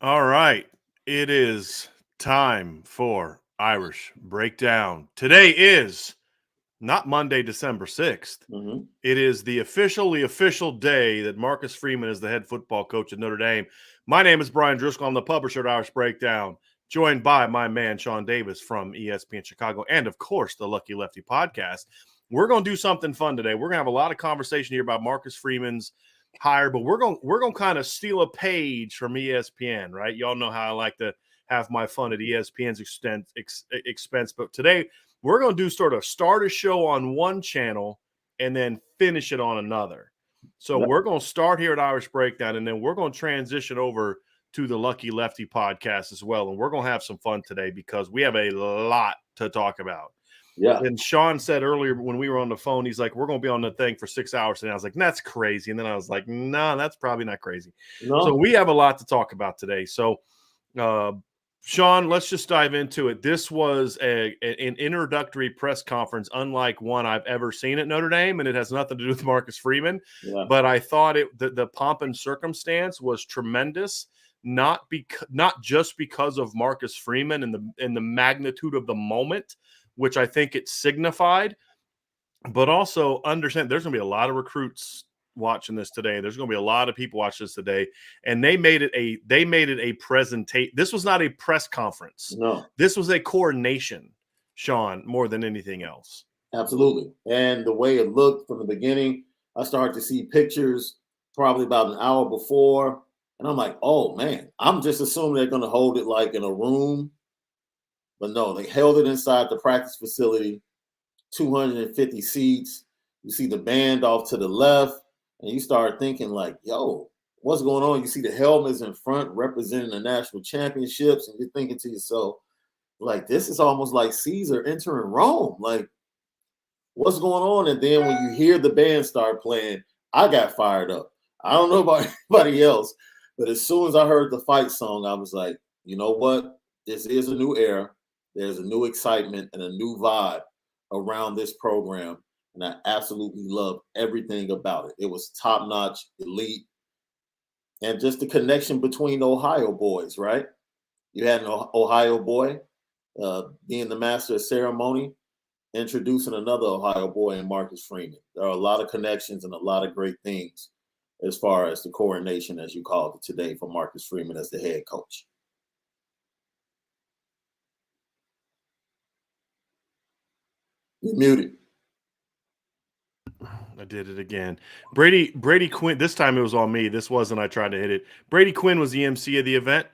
All right, it is time for Irish Breakdown. Today is not Monday, December 6th. Mm-hmm. It is the official day that Marcus Freeman is the head football coach at Notre Dame. My name is Brian Driscoll. I'm the publisher at Irish Breakdown, joined by my man Sean Davis from ESPN Chicago and, of course, the Lucky Lefty podcast. We're going to do something fun today. We're going to have a lot of conversation here about Marcus Freeman's hire, but we're going to kind of steal a page from ESPN, right? Y'all know how I like to have my fun at ESPN's expense, but today we're going to do sort of start a show on one channel and then finish it on another. So we're going to start here at Irish Breakdown, and then we're going to transition over to the Lucky Lefty podcast as well. And we're going to have some fun today because we have a lot to talk about. Yeah. And Sean said earlier when we were on the phone, he's like, we're going to be on the thing for 6 hours. And I was like, that's crazy. And then I was like, no, that's probably not crazy. No. So we have a lot to talk about today. So, Sean, let's just dive into it. This was an introductory press conference, unlike one I've ever seen at Notre Dame, and it has nothing to do with Marcus Freeman. Yeah. But I thought the pomp and circumstance was tremendous, not just because of Marcus Freeman and the magnitude of the moment, which I think it signified, but also understand there's going to be a lot of recruits watching this today. There's going to be a lot of people watching this today, and they made it a presentation. This was not a press conference. No, this was a coronation, Sean, more than anything else. Absolutely. And the way it looked from the beginning, I started to see pictures probably about an hour before, and I'm like, oh man, I'm just assuming they're going to hold it like in a room. But no, they held it inside the practice facility, 250 seats. You see the band off to the left, and you start thinking like, yo, what's going on? You see the helmets in front representing the national championships, and you're thinking to yourself, like, this is almost like Caesar entering Rome. Like, what's going on? And then when you hear the band start playing, I got fired up. I don't know about anybody else, but as soon as I heard the fight song, I was like, you know what? This is a new era. There's a new excitement and a new vibe around this program. And I absolutely loved everything about it. It was top-notch, elite, and just the connection between Ohio boys, right? You had an Ohio boy being the master of ceremony, introducing another Ohio boy in Marcus Freeman. There are a lot of connections and a lot of great things as far as the coronation, as you called it today, for Marcus Freeman as the head coach. You're muted. I did it again. Brady Quinn, this time it was on me. This wasn't I tried to hit it. Brady Quinn was the MC of the event,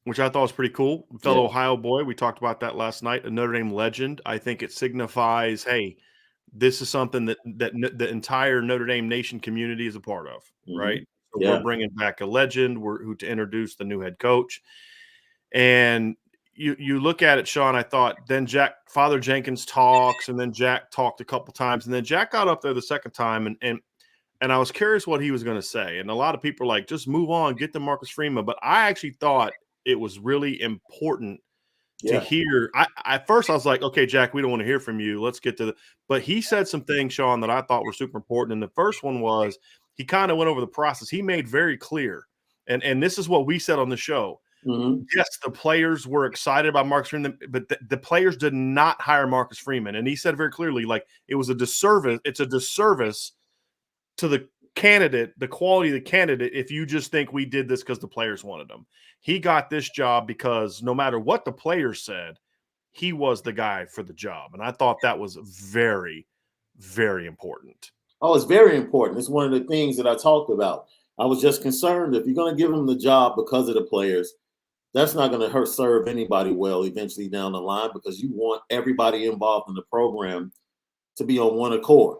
which I thought was pretty cool. Fellow Ohio boy. We talked about that last night. A Notre Dame legend. I think it signifies, hey, this is something that the entire Notre Dame Nation community is a part of, right? So we're bringing back a legend. Who to introduce the new head coach. And you look at it, Sean, I thought then Father Jenkins talks, and then Jack talked a couple times, and then Jack got up there the second time, and I was curious what he was going to say. And a lot of people are like, just move on, get to Marcus Freeman. But I actually thought it was really important to hear. At first I was like, okay, Jack, we don't want to hear from you. Let's get to but he said some things, Sean, that I thought were super important. And the first one was he kind of went over the process. He made very clear, and this is what we said on the show. Mm-hmm. Yes, the players were excited about Marcus Freeman, but the players did not hire Marcus Freeman. And he said very clearly, like, it was a disservice. It's a disservice to the candidate, the quality of the candidate, if you just think we did this because the players wanted him. He got this job because no matter what the players said, he was the guy for the job. And I thought that was very, very important. Oh, it's very important. It's one of the things that I talked about. I was just concerned if you're going to give him the job because of the players, that's not going to serve anybody well eventually down the line, because you want everybody involved in the program to be on one accord.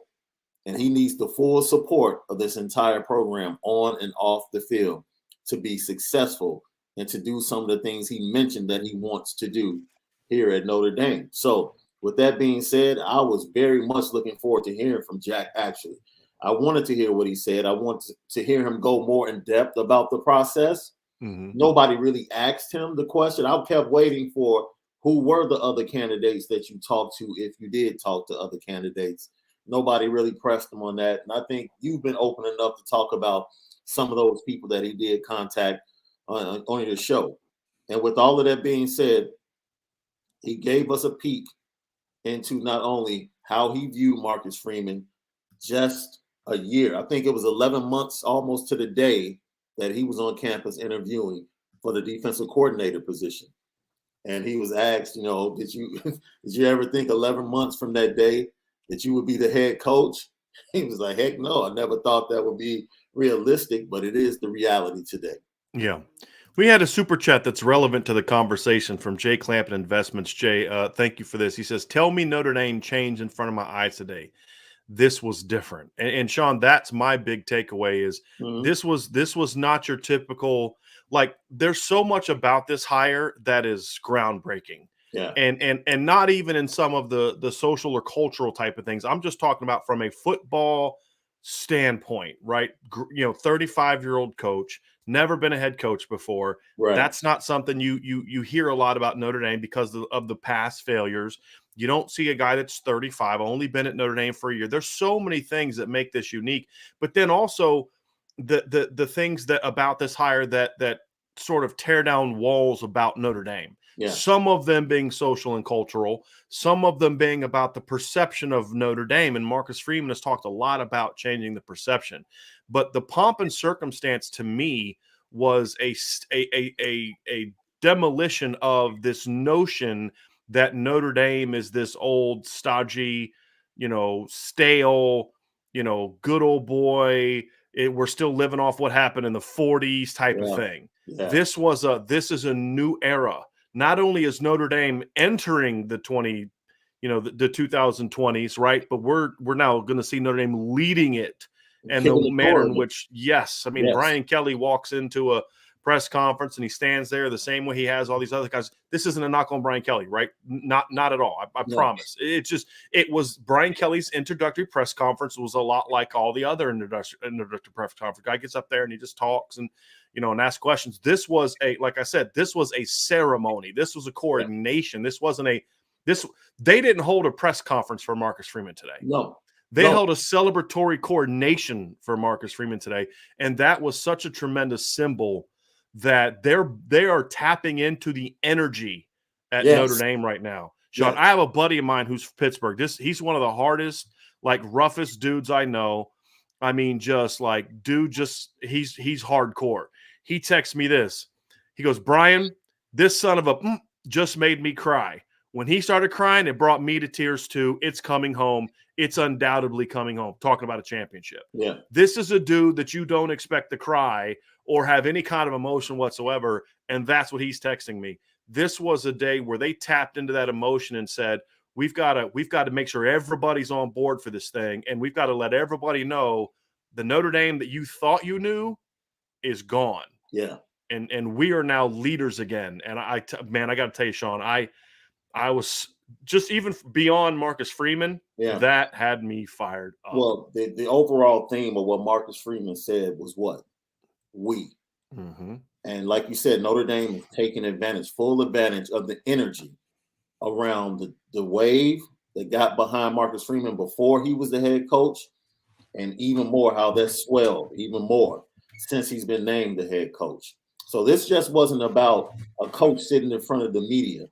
And he needs the full support of this entire program on and off the field. to be successful and to do some of the things he mentioned that he wants to do here at Notre Dame. So with that being said, I was very much looking forward to hearing from Jack. Actually, I wanted to hear what he said. I wanted to hear him go more in depth about the process. Nobody really asked him the question. I kept waiting for who were the other candidates that you talked to, if you did talk to other candidates. Nobody really pressed him on that. And I think you've been open enough to talk about some of those people that he did contact on your show. And with all of that being said, he gave us a peek into not only how he viewed Marcus Freeman just a year. I think it was 11 months almost to the day that he was on campus interviewing for the defensive coordinator position. And he was asked, did you ever think 11 months from that day that you would be the head coach? He was like, heck no, I never thought that would be realistic, but it is the reality today. Yeah. We had a super chat that's relevant to the conversation from Jay Clampton Investments. Jay, thank you for this. He says, tell me Notre Dame changed in front of my eyes today. This was different. And Sean, that's my big takeaway is this was not your typical, like, there's so much about this hire that is groundbreaking. Yeah. And not even in some of the social or cultural type of things. I'm just talking about from a football standpoint, right? 35-year-old coach, never been a head coach before. Right. That's not something you hear a lot about Notre Dame because of the past failures. You don't see a guy that's 35, only been at Notre Dame for a year. There's so many things that make this unique. But then also the things that about this hire that sort of tear down walls about Notre Dame. Yeah. Some of them being social and cultural, some of them being about the perception of Notre Dame. And Marcus Freeman has talked a lot about changing the perception. But the pomp and circumstance to me was a demolition of this notion that Notre Dame is this old, stodgy, stale, good old boy. We're still living off what happened in the 40s type of thing. Yeah. This is a new era. Not only is Notre Dame entering the 2020s, right? But we're now going to see Notre Dame leading it, and the manner in which, Brian Kelly walks into a press conference and he stands there the same way he has all these other guys. This isn't a knock on Brian Kelly, right? Not at all. I promise. It was Brian Kelly's introductory press conference was a lot like all the other introductory press conference. Guy gets up there and he just talks and asks questions. This was like I said, this was a ceremony. This was a coordination. This wasn't they didn't hold a press conference for Marcus Freeman today. No. They held a celebratory coordination for Marcus Freeman today. And that was such a tremendous symbol that they are tapping into the energy at Notre Dame right now. Sean, I have a buddy of mine who's from Pittsburgh. He's one of the hardest, roughest dudes I know. I mean, he's hardcore. He texts me this. He goes, Brian, this son of a just made me cry. When he started crying, it brought me to tears too. It's coming home. It's undoubtedly coming home. Talking about a championship. Yeah. This is a dude that you don't expect to cry or have any kind of emotion whatsoever. And that's what he's texting me. This was a day where they tapped into that emotion and said, we've got to make sure everybody's on board for this thing. And we've got to let everybody know the Notre Dame that you thought you knew is gone. Yeah. And we are now leaders again. And I got to tell you, Sean, I was just even beyond Marcus Freeman. Yeah. That had me fired up. Well, the overall theme of what Marcus Freeman said was what? We. Mm-hmm. And like you said, Notre Dame is taking full advantage of the energy around the wave that got behind Marcus Freeman before he was the head coach, and even more how that swelled even more since he's been named the head coach. So this just wasn't about a coach sitting in front of the media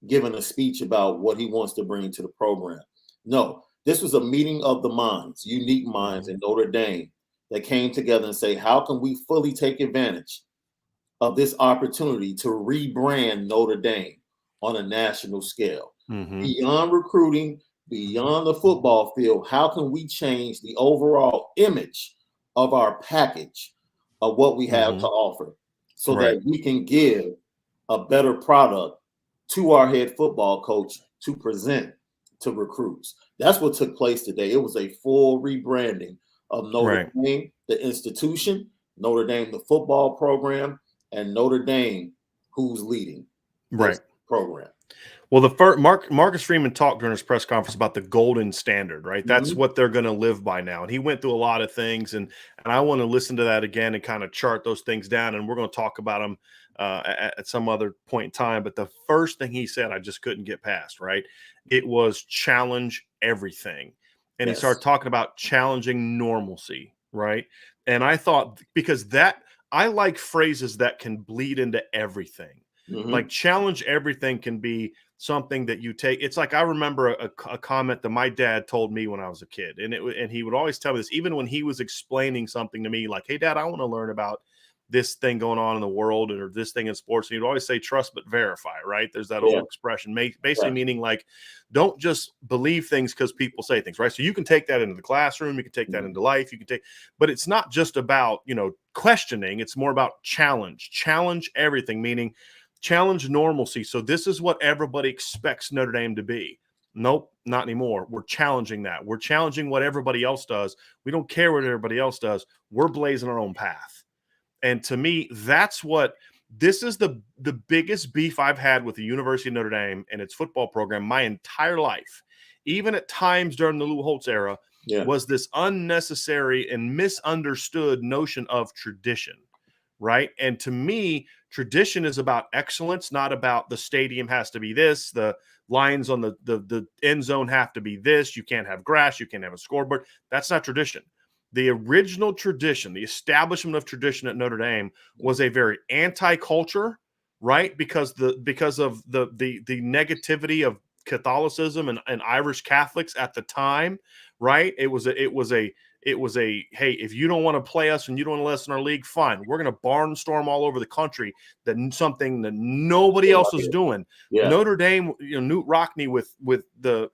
giving a speech about what he wants to bring to the program. No, this was a meeting of the minds, unique minds in Notre Dame that came together and say, how can we fully take advantage of this opportunity to rebrand Notre Dame on a national scale? Beyond recruiting, beyond the football field, how can we change the overall image of our package of what we have to offer so that we can give a better product to our head football coach to present to recruits? That's what took place today. It was a full rebranding of Notre Dame, the institution, Notre Dame, the football program, and Notre Dame, who's leading Right. this program. Well, the first Marcus Freeman talked during his press conference about the golden standard, right? That's what they're going to live by now. And he went through a lot of things, and I want to listen to that again and kind of chart those things down. And we're going to talk about them at some other point in time. But the first thing he said, I just couldn't get past, right? It was challenge everything. And he started talking about challenging normalcy, right? And I thought, because I like phrases that can bleed into everything. Like challenge everything can be something that you take. It's like, I remember a comment that my dad told me when I was a kid, and he would always tell me this, even when he was explaining something to me, like, hey, Dad, I want to learn about this thing going on in the world or this thing in sports. And he'd always say, trust but verify, right? There's that old expression, basically meaning like, don't just believe things because people say things, right? So you can take that into the classroom, you can take that into life, but it's not just about, questioning. It's more about challenge everything, meaning challenge normalcy. So this is what everybody expects Notre Dame to be. Nope, not anymore. We're challenging that. We're challenging what everybody else does. We don't care what everybody else does. We're blazing our own path. And to me, this is the biggest beef I've had with the University of Notre Dame and its football program my entire life. Even at times during the Lou Holtz era, was this unnecessary and misunderstood notion of tradition. Right. And to me, tradition is about excellence, not about the stadium has to be this, the lines on the end zone have to be this, you can't have grass, you can't have a scoreboard. That's not tradition. The original tradition, the establishment of tradition at Notre Dame was a very anti-culture, right? Because of the negativity of Catholicism and Irish Catholics at the time, right? It was a hey, if you don't want to play us and you don't want to let us in our league, fine. We're going to barnstorm all over the country something that nobody else is doing. Notre Dame, Newt Rockne with the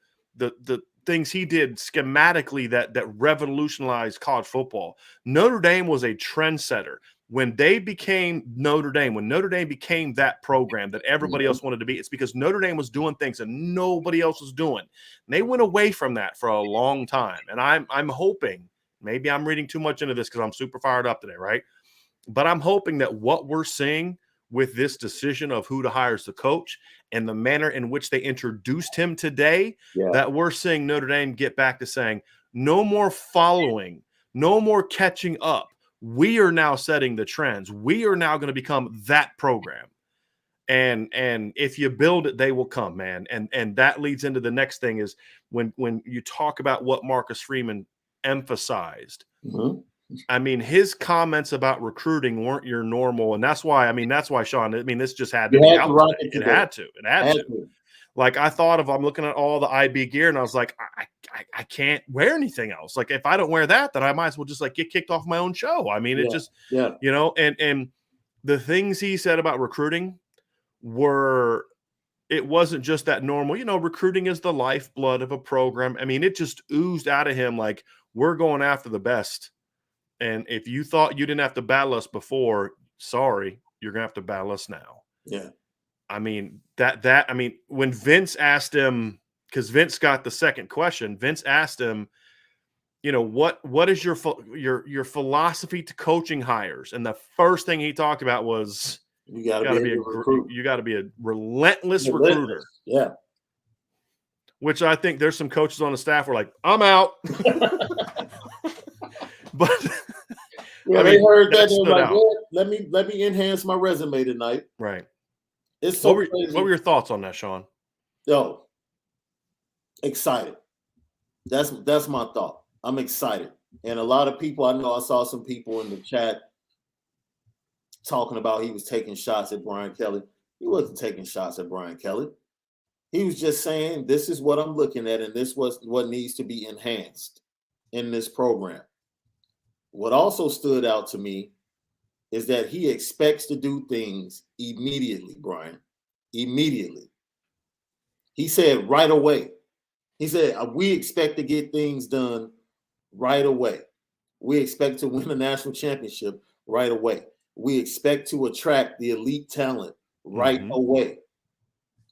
things he did schematically that revolutionized college football. Notre Dame was a trendsetter. When they became Notre Dame, when Notre Dame became that program that everybody else wanted to be, it's because Notre Dame was doing things that nobody else was doing. And they went away from that for a long time. And I'm hoping, maybe I'm reading too much into this because I'm super fired up today, right? But I'm hoping that what we're seeing with this decision of who to hire as the coach and the manner in which they introduced him today, that we're seeing Notre Dame get back to saying, no more following, no more catching up. We are now setting the trends. We are now going to become that program. And if you build it, they will come, man. And that leads into the next thing is when you talk about what Marcus Freeman emphasized. I mean, his comments about recruiting weren't your normal. And that's why, Sean, this just had to be out. It had to. Like, I thought I'm looking at all the IB gear and I was like, I can't wear anything else. Like, if I don't wear that, then I might as well just like get kicked off my own show. I mean, it just, and the things he said about recruiting it wasn't just that normal, recruiting is the lifeblood of a program. I mean, it just oozed out of him. Like, we're going after the best. And if you thought you didn't have to battle us before, sorry, you're going to have to battle us now. Yeah. I mean, when Vince asked him, because Vince got the second question, Vince asked him, what is your philosophy to coaching hires? And the first thing he talked about was you got to be a relentless recruiter. Yeah. Which I think there's some coaches on the staff who are like, I'm out. But they heard that. They were like, let me enhance my resume tonight. Right. It's so crazy. What were your thoughts on that, Sean? Yo, excited. That's my thought. I'm excited. And a lot of people, I saw some people in the chat talking about he was taking shots at Brian Kelly. He wasn't taking shots at Brian Kelly. He was just saying, this is what I'm looking at, and this was what needs to be enhanced in this program. What also stood out to me is that he expects to do things immediately, Brian. Immediately. He said right away. He said, we expect to get things done right away. We expect to win a national championship right away. We expect to attract the elite talent right away.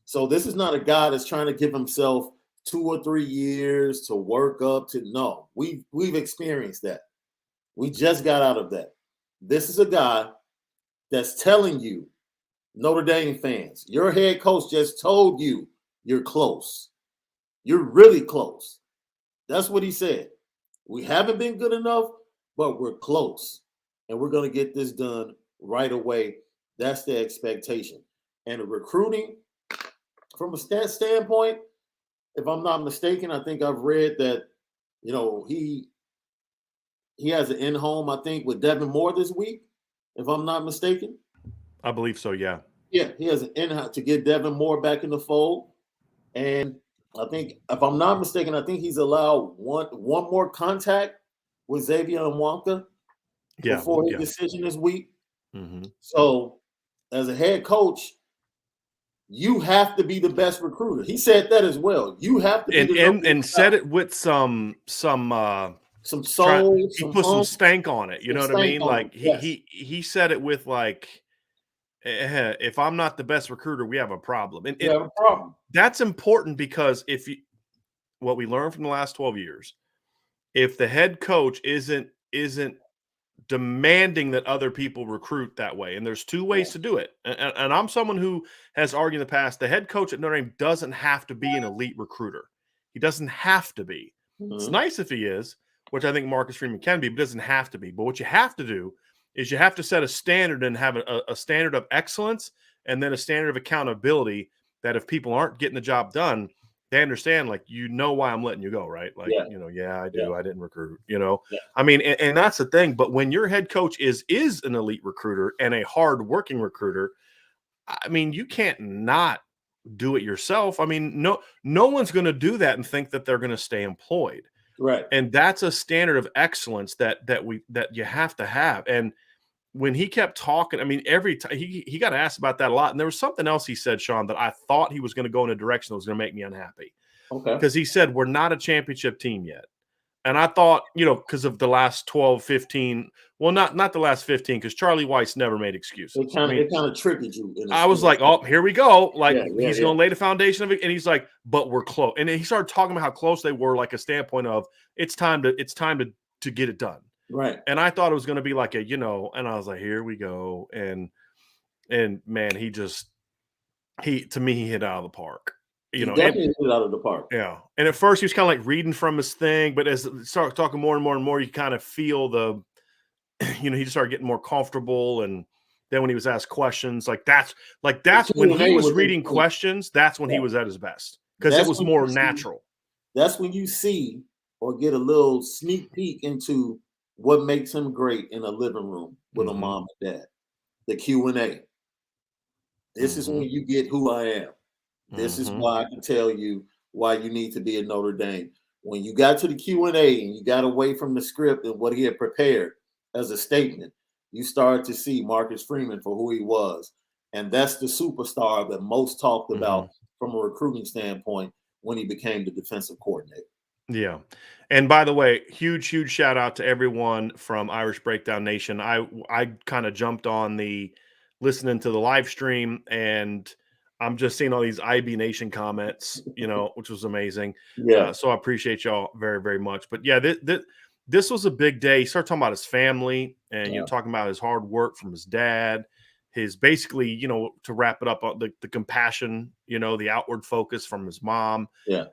So this is not a guy that's trying to give himself 2 or 3 years to work up to. No, we've experienced that. We just got out of that. This is a guy that's telling you, Notre Dame fans, your head coach just told you you're close. You're really close. That's what he said. We haven't been good enough, but we're close. And we're going to get this done right away. That's the expectation. And the recruiting, from a standpoint, if I'm not mistaken, I think I've read that, he has an in-home, I think, with Devin Moore this week, if I'm not mistaken. I believe so, yeah. Yeah, he has an in-house to get Devin Moore back in the fold. And I think, if I'm not mistaken, I think he's allowed one more contact with Xavier Nwanka before his decision this week. Mm-hmm. So, as a head coach, you have to be the best recruiter. He said that as well. You have to be and said it with some soul. He put some stank on it. You know what I mean? Like he said it with like, if I'm not the best recruiter, we have a problem. And we have a problem. That's important because what we learned from the last 12 years, if the head coach isn't demanding that other people recruit that way, and there's two ways to do it. And I'm someone who has argued in the past, the head coach at Notre Dame doesn't have to be an elite recruiter. He doesn't have to be. Mm-hmm. It's nice if he is, which I think Marcus Freeman can be, but doesn't have to be. But what you have to do is you have to set a standard and have a standard of excellence and then a standard of accountability that if people aren't getting the job done, they understand, like, why I'm letting you go, right? Like, I do. Yeah. I didn't recruit, I mean, and that's the thing. But when your head coach is an elite recruiter and a hard-working recruiter, I mean, you can't not do it yourself. I mean, no one's going to do that and think that they're going to stay employed. Right. And that's a standard of excellence that you have to have. And when he kept talking, I mean, every time he got asked about that a lot. And there was something else he said, Sean, that I thought he was going to go in a direction that was going to make me unhappy. Okay. Because he said, we're not a championship team yet. And I thought, because of the last 12, 15, well, not the last 15, because Charlie Weiss never made excuses. It kind of triggered you. I was like, oh, here we go. Like, he's going to lay the foundation of it. And he's like, but we're close. And then he started talking about how close they were, like a standpoint of it's time to get it done. Right. And I thought it was going to be like and I was like, here we go. And man, to me, he hit out of the park. He definitely hit out of the park. Yeah. And at first he was kind of like reading from his thing, but as he started talking more and more and more, you kind of feel he just started getting more comfortable. And then when he was asked questions, that's when he was reading questions, that's when he was at his best. Because it was more natural. That's when you see or get a little sneak peek into what makes him great in a living room with a mom and dad. The Q&A. This is when you get who I am. This is why I can tell you why you need to be at Notre Dame. When you got to the Q&A and you got away from the script and what he had prepared as a statement, you started to see Marcus Freeman for who he was. And that's the superstar that most talked about from a recruiting standpoint when he became the defensive coordinator. Yeah. And by the way, huge shout out to everyone from Irish Breakdown Nation. I kind of jumped on listening to the live stream, and I'm just seeing all these IB Nation comments, which was amazing. Yeah. So I appreciate y'all very, very much. But yeah, this was a big day. He started talking about his family and talking about his hard work from his dad, his basically, to wrap it up, the compassion, the outward focus from his mom. Yeah.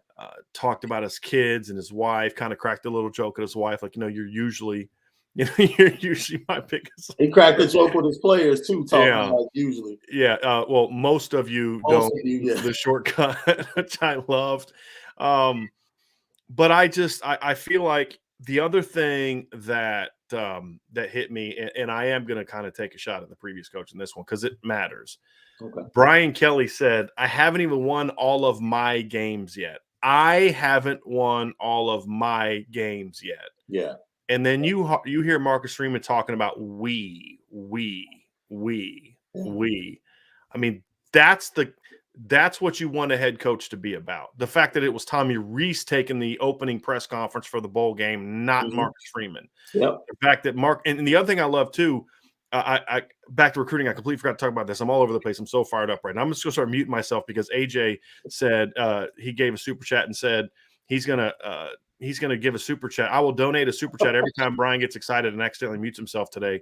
Talked about his kids and his wife, kind of cracked a little joke at his wife, like, you're usually my biggest. He cracked a joke with his players too, talking about usually. Yeah. Well, most of you don't. The shortcut, which I loved. But I feel like the other thing that hit me, and I am going to kind of take a shot at the previous coach in this one because it matters. Okay. Brian Kelly said, I haven't even won all of my games yet. I haven't won all of my games yet. Yeah. And then you hear Marcus Freeman talking about we. I mean, that's what you want a head coach to be about. The fact that it was Tommy Rees taking the opening press conference for the bowl game, not Marcus Freeman. Yep. The fact that and the other thing I love too, I back to recruiting. I completely forgot to talk about this. I'm all over the place. I'm so fired up right now. I'm just going to start muting myself because AJ said he gave a super chat and said he's going to give a super chat. I will donate a super chat every time Brian gets excited and accidentally mutes himself today.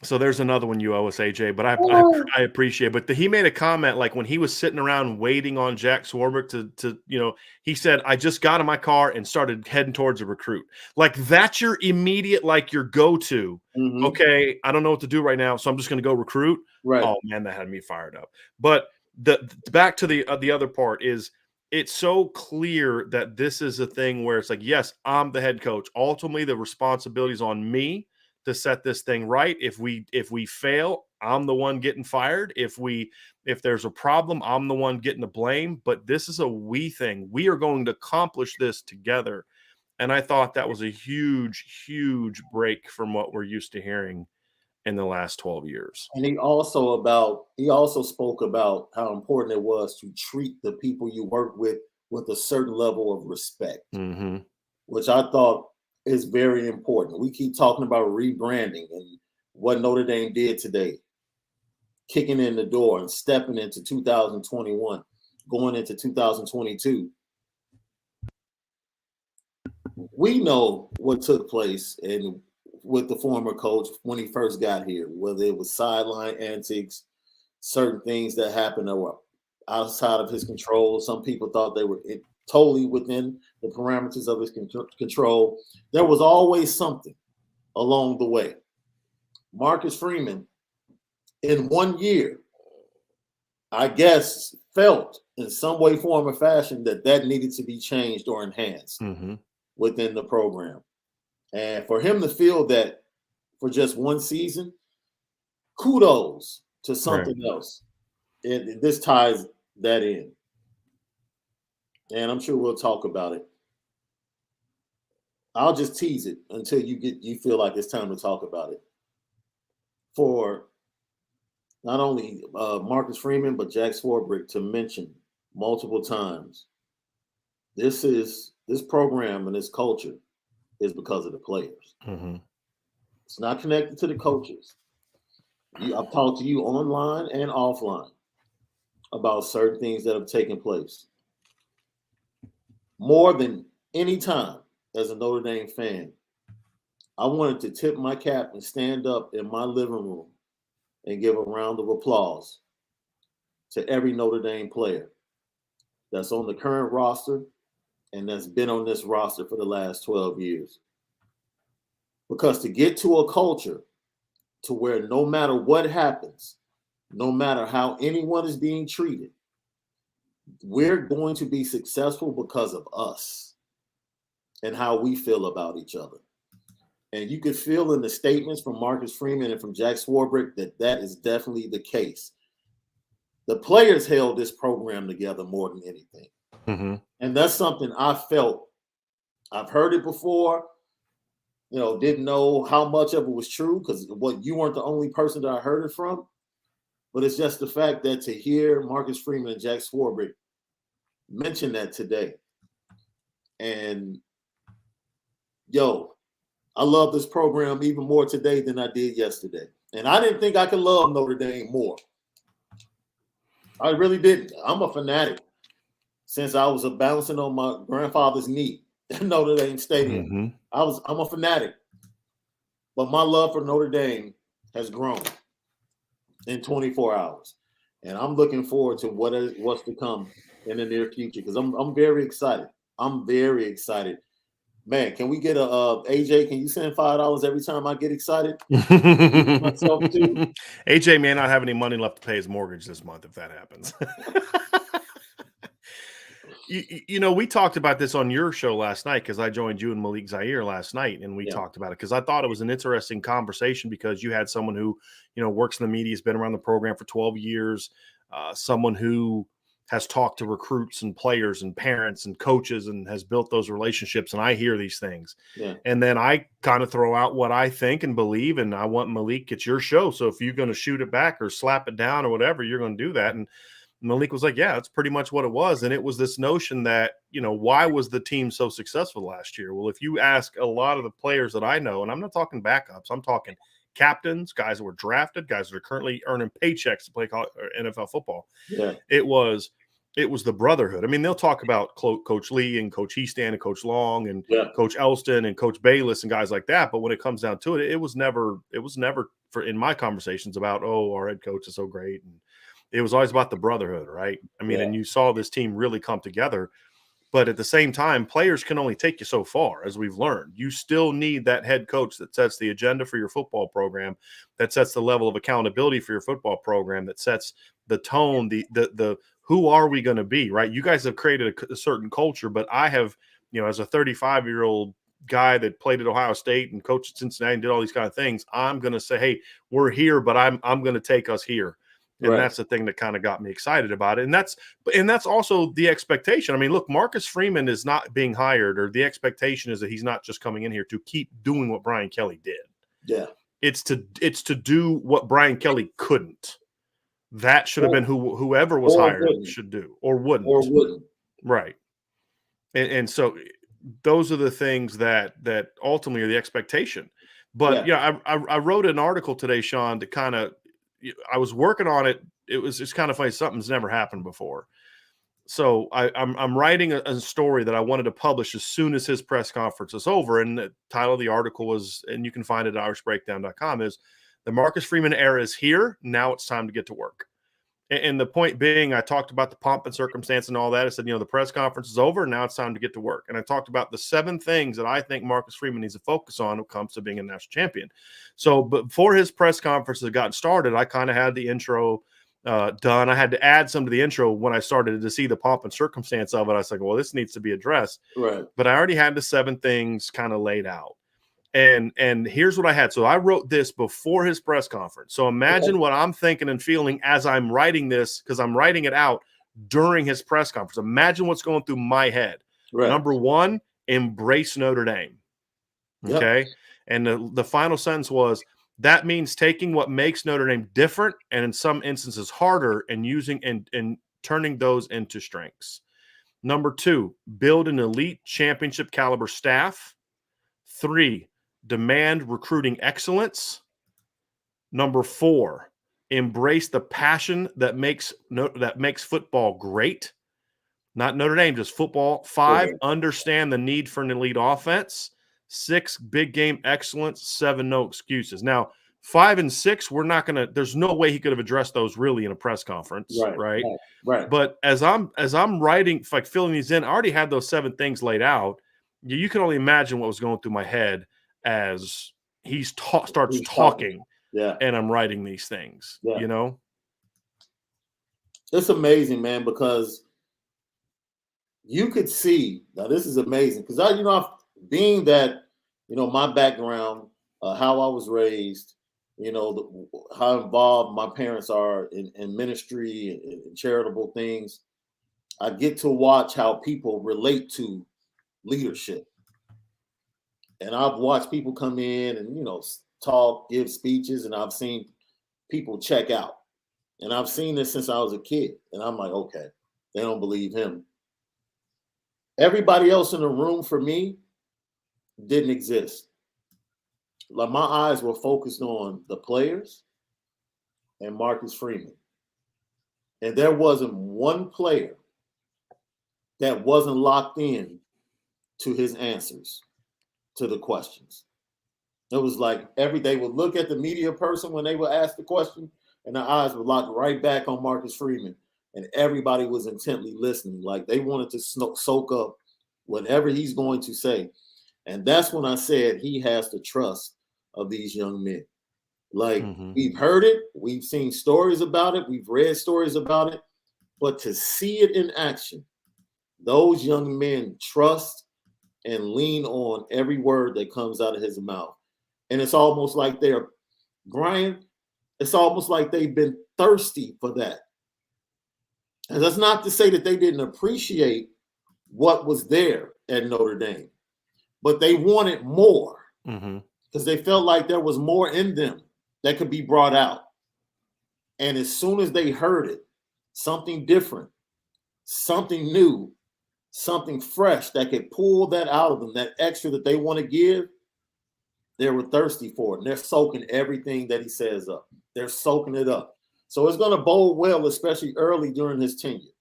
So there's another one you owe us, AJ, but I appreciate it. But he made a comment like when he was sitting around waiting on Jack Swarbrick to he said, I just got in my car and started heading towards a recruit. Like that's your immediate, like your go-to. Mm-hmm. Okay, I don't know what to do right now, so I'm just going to go recruit. Right. Oh man, that had me fired up. But the back to the other part is it's so clear that this is a thing where it's like, yes, I'm the head coach. Ultimately, the responsibility is on me to set this thing right. If we fail, I'm the one getting fired. If there's a problem, I'm the one getting the blame. But this is a we thing. We are going to accomplish this together. And I thought that was a huge, huge break from what we're used to hearing in the last 12 years. And he also spoke about how important it was to treat the people you work with a certain level of respect, which I thought is very important. We keep talking about rebranding and what Notre Dame did today, kicking in the door and stepping into 2021, going into 2022. We know what took place and with the former coach when he first got here, whether it was sideline antics, certain things that happened that were outside of his control. Some people thought they were totally within the parameters of his control. There was always something along the way. Marcus Freeman, in 1 year, I guess, felt in some way, form, or fashion that needed to be changed or enhanced within the program. And for him to feel that for just one season, kudos to something else. And this ties that in. And I'm sure we'll talk about it. I'll just tease it until you feel like it's time to talk about it. For not only Marcus Freeman, but Jack Swarbrick to mention multiple times, this program and this culture is because of the players. It's not connected to the coaches. I've talked to you online and offline about certain things that have taken place. More than any time as a Notre Dame fan, I wanted to tip my cap and stand up in my living room and give a round of applause to every Notre Dame player that's on the current roster and that's been on this roster for the last 12 years. Because to get to a culture to where no matter what happens, no matter how anyone is being treated, we're going to be successful because of us and how we feel about each other. And you could feel in the statements from Marcus Freeman and from Jack Swarbrick that is definitely the case. The players held this program together more than anything. And that's something I felt. I've heard it before. Didn't know how much of it was true because you weren't the only person that I heard it from. But it's just the fact that to hear Marcus Freeman and Jack Swarbrick mention that today. And, I love this program even more today than I did yesterday. And I didn't think I could love Notre Dame more. I really didn't. I'm a fanatic since I was bouncing on my grandfather's knee at Notre Dame Stadium. I'm a fanatic. But my love for Notre Dame has grown in 24 hours. And I'm looking forward to what's to come in the near future because I'm very excited. I'm very excited. Man, can we get AJ, can you send $5 every time I get excited? Myself too. AJ may not have any money left to pay his mortgage this month if that happens. We talked about this on your show last night because I joined you and Malik Zaire last night, and we talked about it because I thought it was an interesting conversation because you had someone who, works in the media, has been around the program for 12 years, someone who has talked to recruits and players and parents and coaches and has built those relationships. And I hear these things. And then I kind of throw out what I think and believe. And I want Malik, it's your show. So if you're going to shoot it back or slap it down or whatever, you're going to do that. And Malik was like, yeah, that's pretty much what it was. And it was this notion that, why was the team so successful last year? Well, if you ask a lot of the players that I know, and I'm not talking backups, I'm talking captains, guys that were drafted, guys that are currently earning paychecks to play NFL football. It was, It was the brotherhood. I mean, they'll talk about Coach Lee and Coach Easton and Coach Long and Yeah. Coach Elston and Coach Bayless and guys like that. But when it comes down to it, it was never for in my conversations about, oh, our head coach is so great. And it was always about the brotherhood, right? I mean, Yeah. and you saw this team really come together. But at the same time, players can only take you so far, as we've learned. You still need that head coach that sets the agenda for your football program, that sets the level of accountability for your football program, that sets the tone, the who are we going to be, right? You guys have created a certain culture, but I have, as a 35-year-old guy that played at Ohio State and coached at Cincinnati and did all these kind of things, I'm going to say, hey, we're here, but I'm going to take us here. And Right. that's the thing that kind of got me excited about it. And that's also the expectation. I mean, look, Marcus Freeman is not being hired, or the expectation is that he's not just coming in here to keep doing what Brian Kelly did. Yeah. It's to do what Brian Kelly couldn't. That should have been whoever was hired should do, or wouldn't. Right. And so those are the things that ultimately are the expectation. But I wrote an article today, Sean, to kind of, I was working on it. It's kind of funny. Something's never happened before. So I'm writing a story that I wanted to publish as soon as his press conference is over. And the title of the article was, and you can find it at irishbreakdown.com, is "The Marcus Freeman era is here. Now it's time to get to work." And the point being, I talked about the pomp and circumstance and all that. I said, the press conference is over. Now it's time to get to work. And I talked about the 7 things that I think Marcus Freeman needs to focus on when it comes to being a national champion. So before his press conference had gotten started, I kind of had the intro done. I had to add some to the intro when I started to see the pomp and circumstance of it. I was like, well, this needs to be addressed. Right. But I already had the 7 things kind of laid out. And here's what I had. So I wrote this before his press conference. So imagine what I'm thinking and feeling as I'm writing this, because I'm writing it out during his press conference. Imagine what's going through my head. Right. Number 1, embrace Notre Dame. Okay. Yep. And the final sentence was, that means taking what makes Notre Dame different and in some instances harder, and using and turning those into strengths. Number 2, build an elite championship caliber staff. 3, demand recruiting excellence. Number 4, embrace the passion that makes football great. Not Notre Dame, just football. 5, understand the need for an elite offense. 6, big game excellence. 7, no excuses. Now, 5 and 6, we're not going to, there's no way he could have addressed those really in a press conference, right? But as I'm writing, like filling these in, I already had those 7 things laid out. You can only imagine what was going through my head as he starts talking. Yeah. And I'm writing these things, It's amazing, man, because you could see, now this is amazing, because being that, my background, how I was raised, how involved my parents are in ministry and charitable things, I get to watch how people relate to leadership. And I've watched people come in and, talk, give speeches, and I've seen people check out. And I've seen this since I was a kid. And I'm like, okay, they don't believe him. Everybody else in the room for me didn't exist. Like, my eyes were focused on the players and Marcus Freeman. And there wasn't one player that wasn't locked in to his answers to the questions. It was like they would look at the media person when they would ask the question, and their eyes would lock right back on Marcus Freeman. And everybody was intently listening. Like, they wanted to soak up whatever he's going to say. And that's when I said he has the trust of these young men. Like, we've heard it, we've seen stories about it, we've read stories about it, but to see it in action, those young men trust and lean on every word that comes out of his mouth. And it's almost like it's almost like they've been thirsty for that. And that's not to say that they didn't appreciate what was there at Notre Dame, but they wanted more because they felt like there was more in them that could be brought out. And as soon as they heard it, something different, something new, something fresh that could pull that out of them, that extra that they want to give, they were thirsty for it. And they're soaking everything that he says up. They're soaking it up. So it's going to bode well, especially early during his tenure.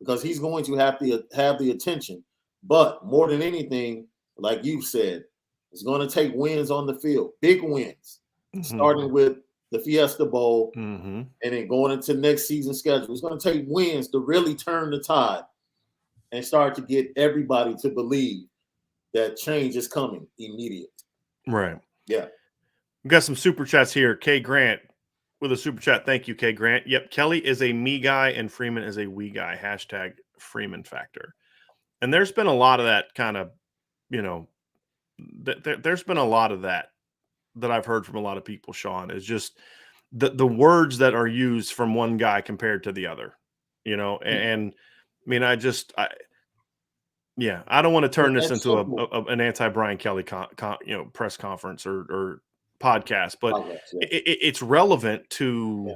because he's going to have the attention. But more than anything, like you said, it's going to take wins on the field, big wins, starting with the Fiesta Bowl and then going into next season schedule. It's going to take wins to really turn the tide and start to get everybody to believe that change is coming immediately. Right. Yeah. We've got some super chats here. Kay Grant with a super chat. Thank you, Kay Grant. Yep. Kelly is a me guy and Freeman is a we guy. Hashtag Freeman factor. And there's been a lot of that kind of, there's been a lot of that I've heard from a lot of people, Sean, is just the words that are used from one guy compared to the other, and I mean, I don't want to turn this into an anti-Brian Kelly, press conference or podcast, but it's relevant to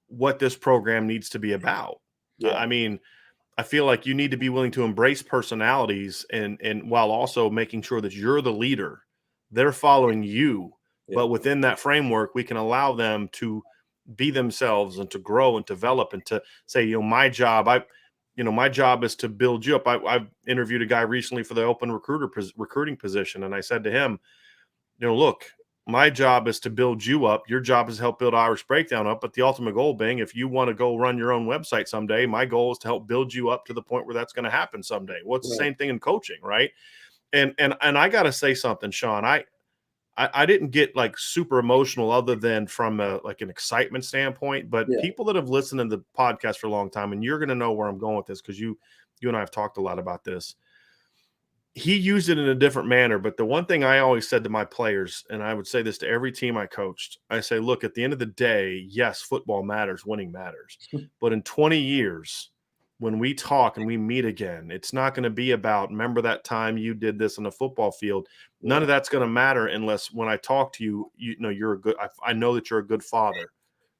what this program needs to be about. Yeah. I mean, I feel like you need to be willing to embrace personalities and while also making sure that you're the leader. They're following you, but within that framework, we can allow them to be themselves and to grow and develop and to say, my job is to build you up. I've interviewed a guy recently for the open recruiting position, and I said to him, look, my job is to build you up. Your job is to help build Irish Breakdown up. But the ultimate goal being, if you want to go run your own website someday, my goal is to help build you up to the point where that's going to happen someday. Well, it's the same thing in coaching, right? And I got to say something, Sean. I didn't get like super emotional other than from an excitement standpoint. But people that have listened to the podcast for a long time, and you're going to know where I'm going with this because you and I have talked a lot about this. He used it in a different manner, but the one thing I always said to my players, and I would say this to every team I coached, I say, look, at the end of the day, yes, football matters, winning matters. But in 20 years, when we talk and we meet again, it's not going to be about, remember that time you did this on the football field. None of that's going to matter unless when I talk to you, you're a good, I know that you're a good father.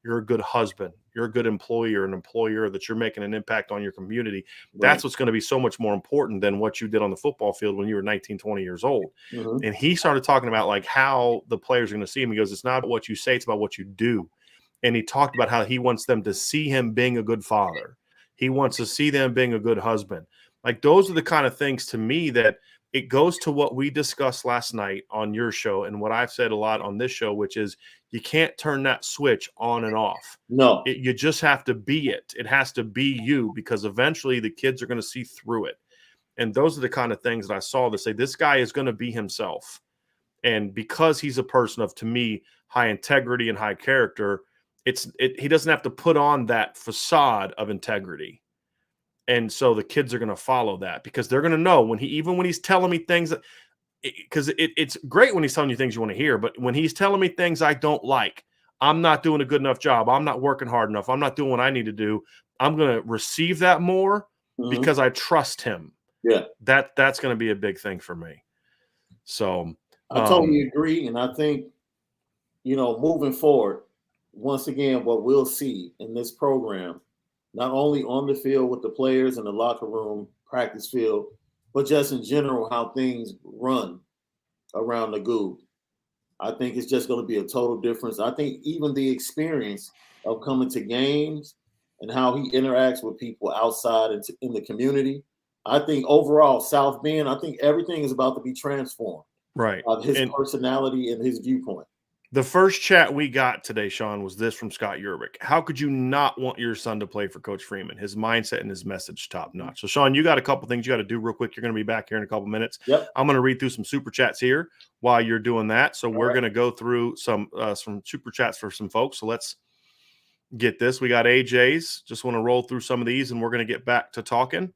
You're a good husband. You're a good employer, an employer, that you're making an impact on your community. That's what's going to be so much more important than what you did on the football field when you were 19, 20 years old. And he started talking about like how the players are going to see him. He goes, it's not about what you say, it's about what you do. And he talked about how he wants them to see him being a good father. He wants to see them being a good husband. Like those are the kind of things to me that it goes to what we discussed last night on your show and what I've said a lot on this show, which is you can't turn that switch on and off. No. You just have to be it. It has to be you because eventually the kids are going to see through it. And those are the kind of things that I saw that say this guy is going to be himself. And because he's a person of, to me, high integrity and high character, he doesn't have to put on that facade of integrity. And so the kids are going to follow that because they're going to know when he's telling me things that, because it's great when he's telling you things you want to hear, but when he's telling me things I don't like, I'm not doing a good enough job. I'm not working hard enough. I'm not doing what I need to do. I'm going to receive that more because I trust him. Yeah. That's going to be a big thing for me. So I totally agree. And I think, moving forward, once again, what we'll see in this program, not only on the field with the players in the locker room, practice field, but just in general, how things run around the Goob. I think it's just going to be a total difference. I think even the experience of coming to games and how he interacts with people outside and in the community, I think overall, South Bend, I think everything is about to be transformed. Right. His personality and his viewpoint. The first chat we got today, Sean, was this from Scott Urbick. How could you not want your son to play for Coach Freeman? His mindset and his message top notch. So, Sean, you got a couple things you got to do real quick. You're going to be back here in a couple minutes. Yep. I'm going to read through some super chats here while you're doing that. So we're going to go through some super chats for some folks. So let's get this. We got AJ's. Just want to roll through some of these, and we're going to get back to talking.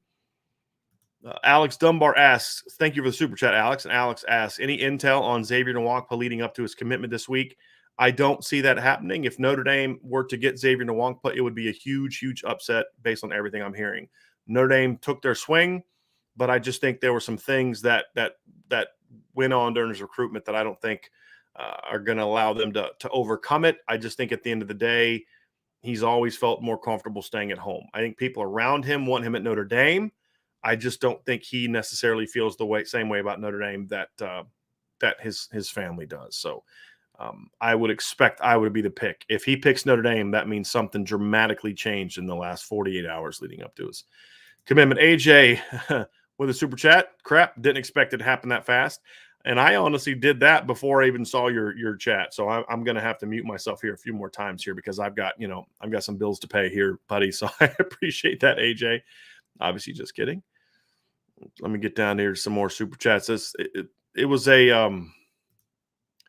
Alex Dunbar asks, thank you for the super chat, Alex. And Alex asks, any intel on Xavier Nwankpa leading up to his commitment this week? I don't see that happening. If Notre Dame were to get Xavier Nwankpa, it would be a huge, huge upset based on everything I'm hearing. Notre Dame took their swing, but I just think there were some things that went on during his recruitment that I don't think are going to allow them to overcome it. I just think at the end of the day, he's always felt more comfortable staying at home. I think people around him want him at Notre Dame. I just don't think he necessarily feels the same way about Notre Dame that his family does. So I would expect Iowa to be the pick. If he picks Notre Dame, that means something dramatically changed in the last 48 hours leading up to his commitment. AJ with a super chat. Crap, didn't expect it to happen that fast. And I honestly did that before I even saw your chat. So I'm going to have to mute myself here a few more times here because I've got some bills to pay here, buddy. So I appreciate that, AJ. Obviously, just kidding. Let me get down here to some more super chats. It was a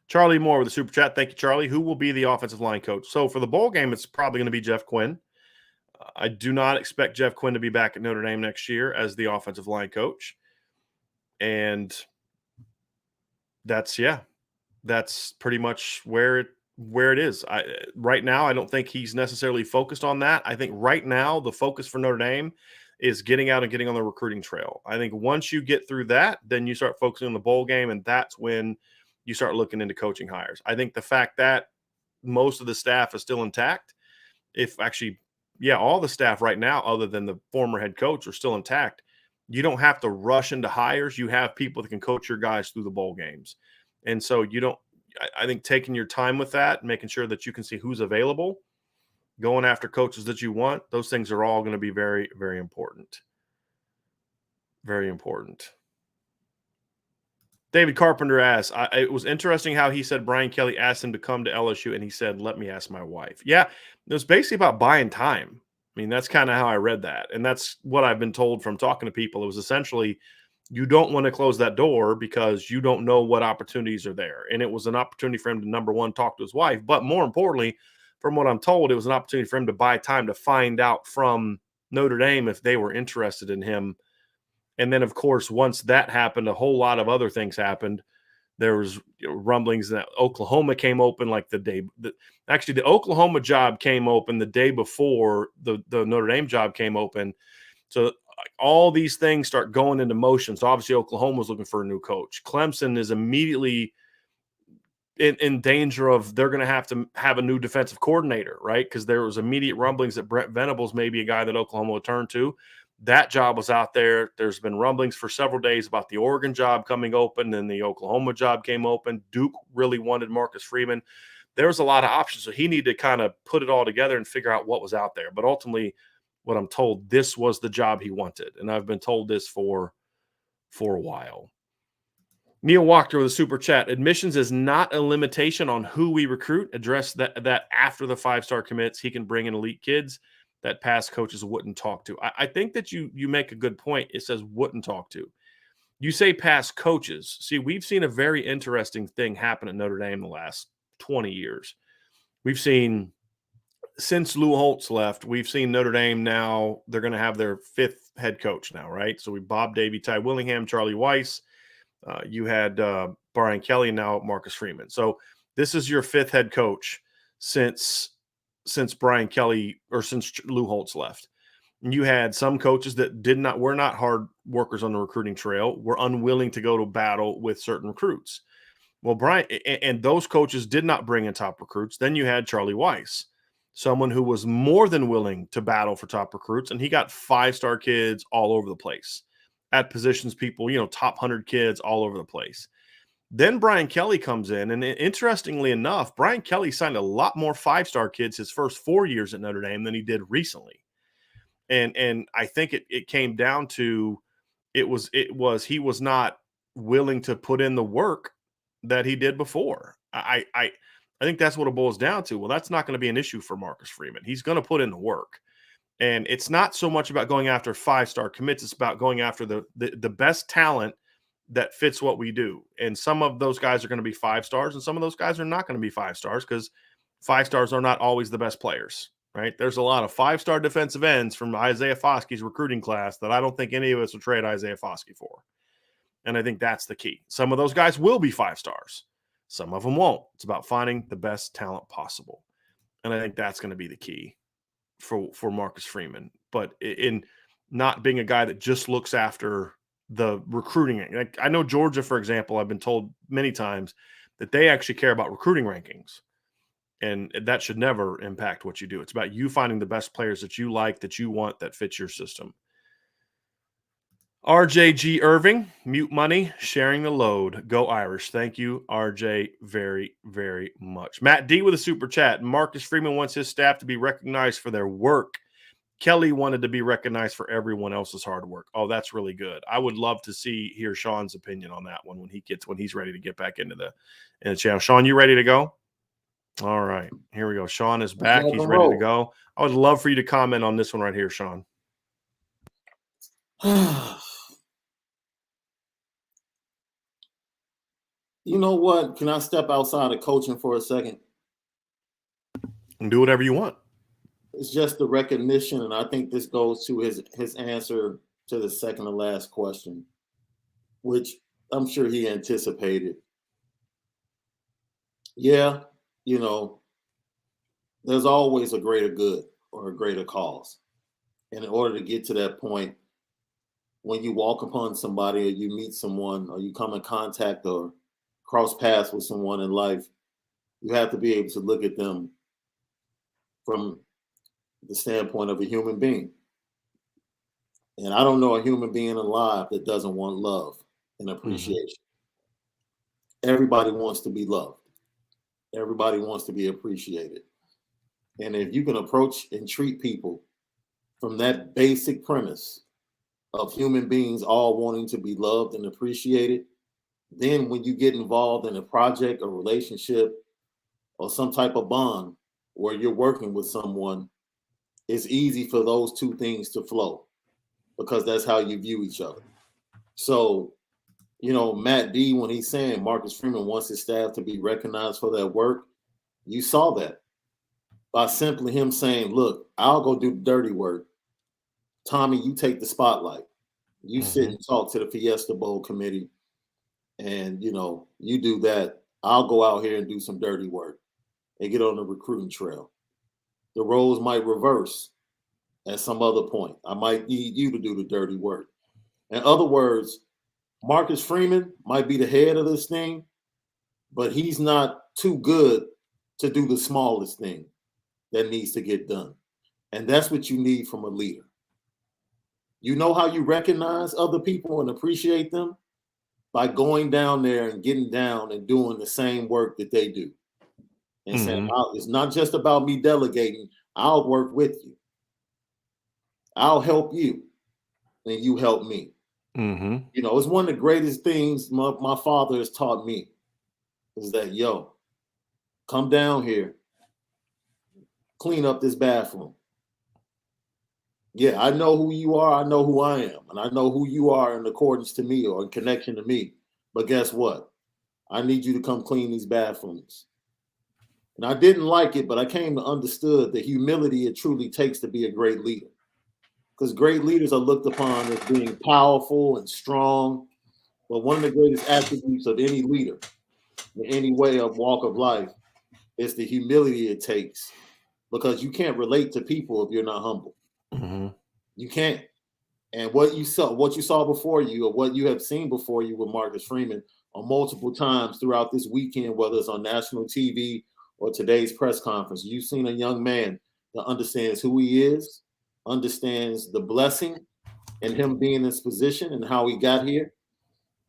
Charlie Moore with a super chat. Thank you, Charlie. Who will be the offensive line coach? So for the bowl game, it's probably going to be Jeff Quinn. I do not expect Jeff Quinn to be back at Notre Dame next year as the offensive line coach. And that's pretty much where it is. Right now, I don't think he's necessarily focused on that. I think right now the focus for Notre Dame is getting out and getting on the recruiting trail. I think once you get through that, then you start focusing on the bowl game, and that's when you start looking into coaching hires. I think the fact that most of the staff is still intact, all the staff right now, other than the former head coach, are still intact. You don't have to rush into hires. You have people that can coach your guys through the bowl games. And so I think taking your time with that, making sure that you can see who's available, going after coaches that you want, those things are all going to be very, very important. Very important. David Carpenter asks, it was interesting how he said Brian Kelly asked him to come to LSU, and he said, let me ask my wife. Yeah, it was basically about buying time. I mean, that's kind of how I read that. And that's what I've been told from talking to people. It was essentially, you don't want to close that door because you don't know what opportunities are there. And it was an opportunity for him to, number one, talk to his wife. But more importantly, from what I'm told, it was an opportunity for him to buy time to find out from Notre Dame if they were interested in him. And then, of course, once that happened, a whole lot of other things happened. There was rumblings that Oklahoma came open like the day. Actually, the Oklahoma job came open the day before the Notre Dame job came open. So all these things start going into motion. So obviously, Oklahoma was looking for a new coach. Clemson is immediately in danger of they're going to have a new defensive coordinator, right? Because there was immediate rumblings that Brent Venables may be a guy that Oklahoma would turn to. That job was out there. There's been rumblings for several days about the Oregon job coming open. Then the Oklahoma job came open. Duke really wanted Marcus Freeman. There was a lot of options. So he needed to kind of put it all together and figure out what was out there. But ultimately, what I'm told, this was the job he wanted. And I've been told this for a while. Neil Wachter with a super chat. Admissions is not a limitation on who we recruit. Address that after the 5-star commits, he can bring in elite kids that past coaches wouldn't talk to. I think that you make a good point. It says wouldn't talk to. You say past coaches. See, we've seen a very interesting thing happen at Notre Dame the last 20 years. We've seen, since Lou Holtz left, we've seen Notre Dame now, they're going to have their 5th head coach now, right? So we Bob Davie, Ty Willingham, Charlie Weiss. You had Brian Kelly, and now Marcus Freeman. So this is your 5th head coach since Brian Kelly or since Lou Holtz left. And you had some coaches that were not hard workers on the recruiting trail, were unwilling to go to battle with certain recruits. Well, Brian and those coaches did not bring in top recruits. Then you had Charlie Weiss, someone who was more than willing to battle for top recruits, and he got 5-star kids all over the place at positions, people, top 100 kids all over the place. Then Brian Kelly comes in, and interestingly enough, Brian Kelly signed a lot more 5-star kids his first 4 years at Notre Dame than he did recently. And I think it came down to he was not willing to put in the work that he did before. I think that's what it boils down to. Well, that's not going to be an issue for Marcus Freeman. He's going to put in the work. And it's not so much about going after 5-star commits. It's about going after the best talent that fits what we do. And some of those guys are going to be 5 stars, and some of those guys are not going to be 5 stars because 5 stars are not always the best players, right? There's a lot of 5-star defensive ends from Isaiah Foskey's recruiting class that I don't think any of us would trade Isaiah Foskey for. And I think that's the key. Some of those guys will be 5 stars. Some of them won't. It's about finding the best talent possible. And I think that's going to be the key for Marcus Freeman. But in not being a guy that just looks after the recruiting. Like, I know Georgia, for example, I've been told many times that they actually care about recruiting rankings. And that should never impact what you do. It's about you finding the best players that you like, that you want, that fits your system. RJG Irving, mute money, sharing the load. Go Irish. Thank you, RJ, very, very much. Matt D with a super chat. Marcus Freeman wants his staff to be recognized for their work. Kelly wanted to be recognized for everyone else's hard work. Oh, that's really good. I would love to hear Sean's opinion on that one when he's ready to get back into the channel. Sean, you ready to go? All right, here we go. Sean is back. He's ready to go. I would love for you to comment on this one right here, Sean. You know what? Can I step outside of coaching for a second? And do whatever you want. It's just the recognition, and I think this goes to his answer to the second to last question, which I'm sure he anticipated. Yeah, there's always a greater good or a greater cause. And in order to get to that point, when you walk upon somebody or you meet someone or you come in contact or cross paths with someone in life, you have to be able to look at them from the standpoint of a human being. And I don't know a human being alive that doesn't want love and appreciation. Mm-hmm. Everybody wants to be loved. Everybody wants to be appreciated. And if you can approach and treat people from that basic premise of human beings all wanting to be loved and appreciated, then when you get involved in a project or relationship or some type of bond where you're working with someone, it's easy for those two things to flow because that's how you view each other. So, Matt D, when he's saying Marcus Freeman wants his staff to be recognized for their work, you saw that by simply him saying, look, I'll go do the dirty work. Tommy, you take the spotlight. You sit and talk to the Fiesta Bowl committee and, you do that. I'll go out here and do some dirty work and get on the recruiting trail. The roles might reverse at some other point. I might need you to do the dirty work. In other words, Marcus Freeman might be the head of this thing, but he's not too good to do the smallest thing that needs to get done. And that's what you need from a leader. You know how you recognize other people and appreciate them? By going down there and getting down and doing the same work that they do. And saying, it's not just about me delegating. I'll work with you. I'll help you. And you help me. Mm-hmm. It's one of the greatest things my father has taught me is that, come down here, clean up this bathroom. Yeah, I know who you are. I know who I am. And I know who you are in accordance to me or in connection to me. But guess what? I need you to come clean these bathrooms. And I didn't like it, but I came to understood the humility it truly takes to be a great leader. Because great leaders are looked upon as being powerful and strong. But one of the greatest attributes of any leader in any way of walk of life is the humility it takes. Because you can't relate to people if you're not humble. Mm-hmm. You can't. And what you saw before you or what you have seen before you with Marcus Freeman on multiple times throughout this weekend, whether it's on national TV or today's press conference, you've seen a young man that understands who he is, understands the blessing and him being in this position and how he got here,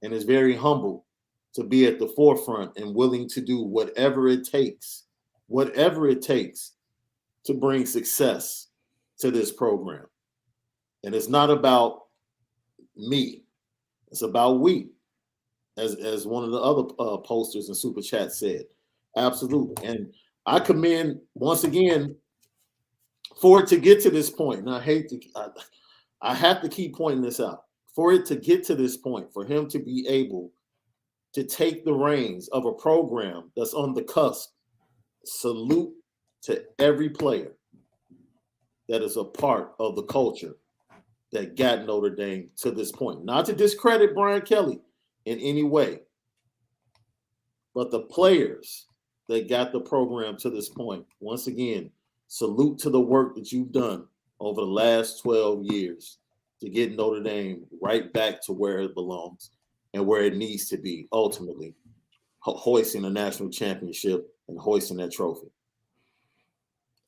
and is very humble to be at the forefront and willing to do whatever it takes to bring success to this program. And it's not about me. It's about we, as one of the other posters and super chat said. Absolutely. And I commend, once again, for it to get to this point, and I have to keep pointing this out, for it to get to this point, for him to be able to take the reins of a program that's on the cusp, salute to every player that is a part of the culture that got Notre Dame to this point. Not to discredit Brian Kelly in any way, but the players that got the program to this point. Once again, salute to the work that you've done over the last 12 years to get Notre Dame right back to where it belongs and where it needs to be, ultimately, hoisting a national championship and hoisting that trophy.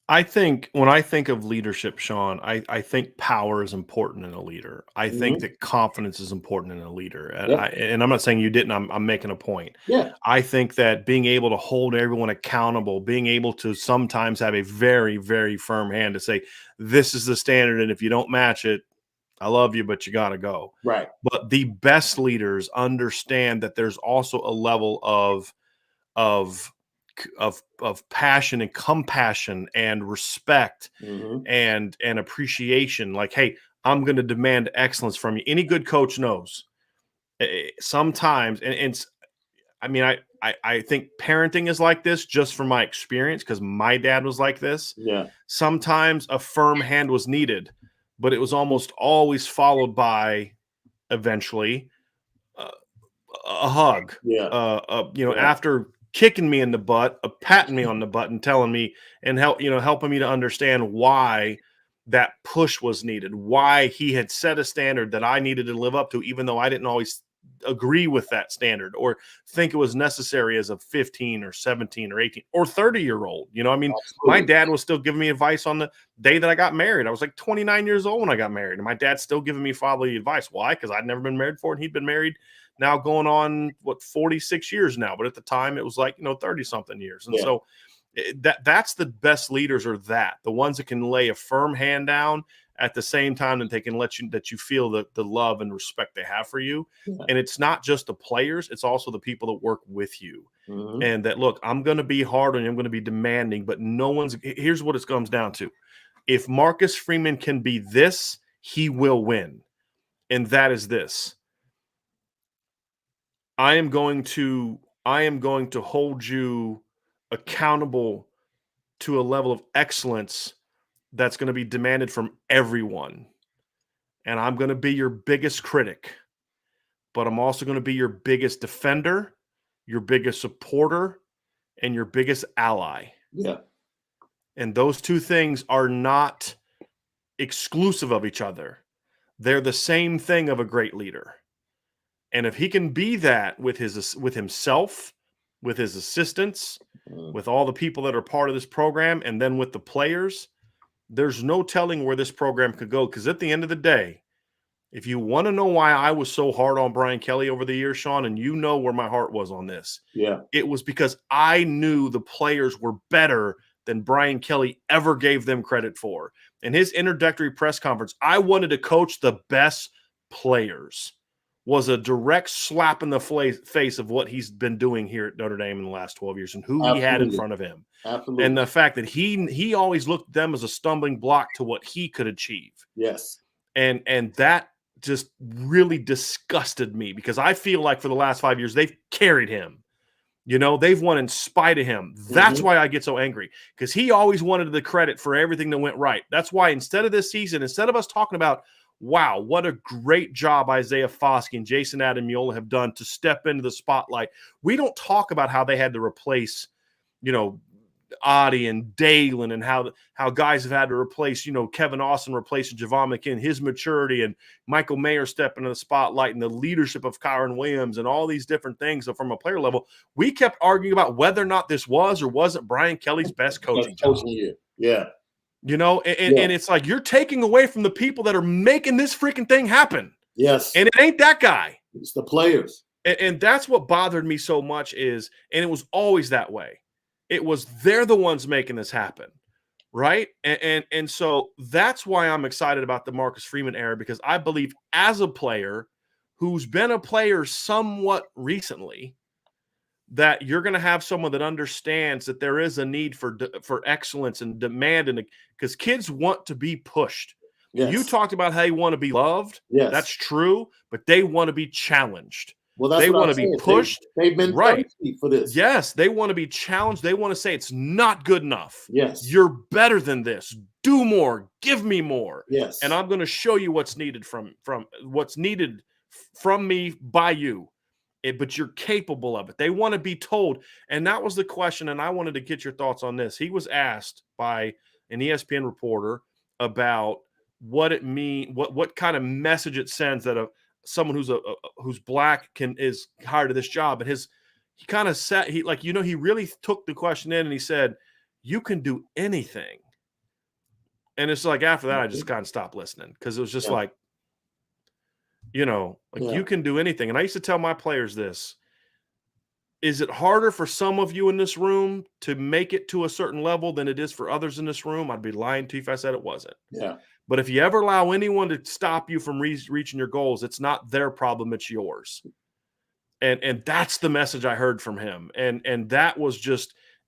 I think when I think of leadership, Sean, I think power is important in a leader. I think Mhm. that confidence is important in a leader. And Yep. and I'm not saying you didn't, I'm making a point. Yeah. I think that being able to hold everyone accountable, being able to sometimes have a very, very firm hand to say, this is the standard. And if you don't match it, I love you, but you got to go. Right. But the best leaders understand that there's also a level of of passion and compassion and respect Mhm. and appreciation. Like, hey, I'm going to demand excellence from you. Any good coach knows sometimes, I mean, I think parenting is like this just from my experience because my dad was like this. Yeah. Sometimes a firm hand was needed, but it was almost always followed by eventually uh, a hug. Yeah. Yeah. After kicking me in the butt, patting me on the butt, and telling me and helping me to understand why that push was needed, why he had set a standard that I needed to live up to, even though I didn't always agree with that standard or think it was necessary as a 15 or 17 or 18 or 30-year-old. I mean, my Absolutely. dad was still giving me advice on the day that I got married. I was like 29 years old when I got married, and my dad's still giving me fatherly advice. Why? Because I'd never been married before, and he'd been married now going on 46 years now, but at the time it was like 30 something years. And Yeah. so that's the best leaders are the ones that can lay a firm hand down at the same time that they can let you that you feel the love and respect they have for you. Yeah. And it's not just the players, it's also the people that work with you. Mhm. And that, look, I'm going to be hard on you, I'm going to be demanding, but here's what it comes down to. If Marcus Freeman can be this, he will win. And that is this: I am going to hold you accountable to a level of excellence that's going to be demanded from everyone. And I'm going to be your biggest critic, but I'm also going to be your biggest defender, your biggest supporter, and your biggest ally. Yeah. And those two things are not exclusive of each other. They're the same thing of a great leader. And if he can be that with himself, with his assistants, Mhm. with all the people that are part of this program, and then with the players, there's no telling where this program could go. Because at the end of the day, if you want to know why I was so hard on Brian Kelly over the years, Sean, and you know where my heart was on this, Yeah. it was because I knew the players were better than Brian Kelly ever gave them credit for. In his introductory press conference, I wanted to coach the best players. Was a direct slap in the face of what he's been doing here at Notre Dame in the last 12 years and who he had in Absolutely. front of him. And Absolutely. the fact that he always looked at them as a stumbling block to what he could achieve. Yes. And that just really disgusted me because I feel like for the last 5 years, they've carried him. They've won in spite of him. That's Mhm. why I get so angry because he always wanted the credit for everything that went right. That's why instead of this season, instead of us talking about, wow, what a great job Isaiah Foskey and Jason Adamiola have done to step into the spotlight, we don't talk about how they had to replace, you know, Adi and Dalen and how guys have had to replace, Kevin Austin replacing Javon McKinn, his maturity, and Michael Mayer stepping in the spotlight and the leadership of Kyron Williams and all these different things. So from a player level, we kept arguing about whether or not this was or wasn't Brian Kelly's best That's coaching job. coaching year. Yeah. And it's like you're taking away from the people that are making this freaking thing happen. Yes. And it ain't that guy. It's the players. And that's what bothered me so much and it was always that way. It was they're the ones making this happen, right? And so that's why I'm excited about the Marcus Freeman era because I believe as a player who's been a player somewhat recently that you're going to have someone that understands that there is a need for excellence and demand and because kids want to be pushed. You Yes. talked about how you want to be loved. That's Yes. true, but they want to be challenged. Well, that's They what want I'm to be saying. pushed. They've been Right. thirsty for this. Yes, they want to be challenged. They want to say it's not good enough. Yes. You're better than this. Do more. Give me more. Yes. And I'm going to show you what's needed from what's needed from me by you. But you're capable of it. They want to be told. And that was the question. And I wanted to get your thoughts on this. He was asked by an ESPN reporter about what it means, what kind of message it sends that someone who's black is hired to this job. And he kind of said he really took the question in and he said, you can do anything. And it's like after that, I just kind of stopped listening because it was just like, you can do anything. And I used to tell my players this. Is it harder for some of you in this room to make it to a certain level than it is for others in this room? I'd be lying to you if I said it wasn't. Yeah. But if you ever allow anyone to stop you from reaching your goals, it's not their problem, it's yours. And that's the message I heard from him. And that was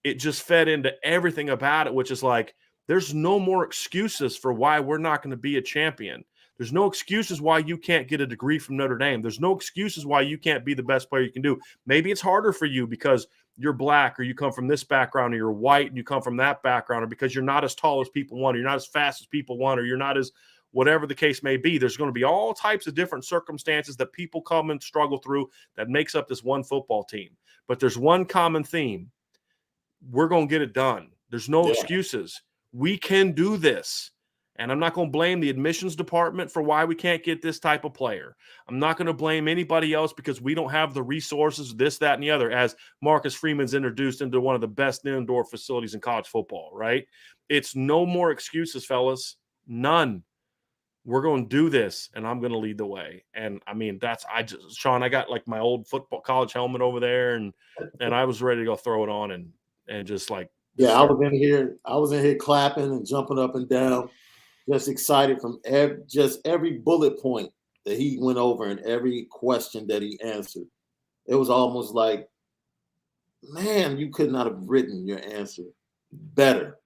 it just fed into everything about it, which is like, there's no more excuses for why we're not going to be a champion. There's no excuses why you can't get a degree from Notre Dame. There's no excuses why you can't be the best player you can do. Maybe it's harder for you because you're black or you come from this background or you're white and you come from that background or because you're not as tall as people want or you're not as fast as people want or you're not as whatever the case may be. There's going to be all types of different circumstances that people come and struggle through that makes up this one football team. But there's one common theme. We're going to get it done. There's no excuses. We can do this. And I'm not going to blame the admissions department for why we can't get this type of player. I'm not going to blame anybody else because we don't have the resources, this, that, and the other, as Marcus Freeman's introduced into one of the best indoor facilities in college football, right? It's no more excuses, fellas. None. We're going to do this, and I'm going to lead the way. And, I mean, Sean, I got, like, my old football college helmet over there, and I was ready to go throw it on and just, like, I was in here clapping and jumping up and down. Just excited from every bullet point that he went over and every question that he answered. It was almost like, man, you could not have written your answer better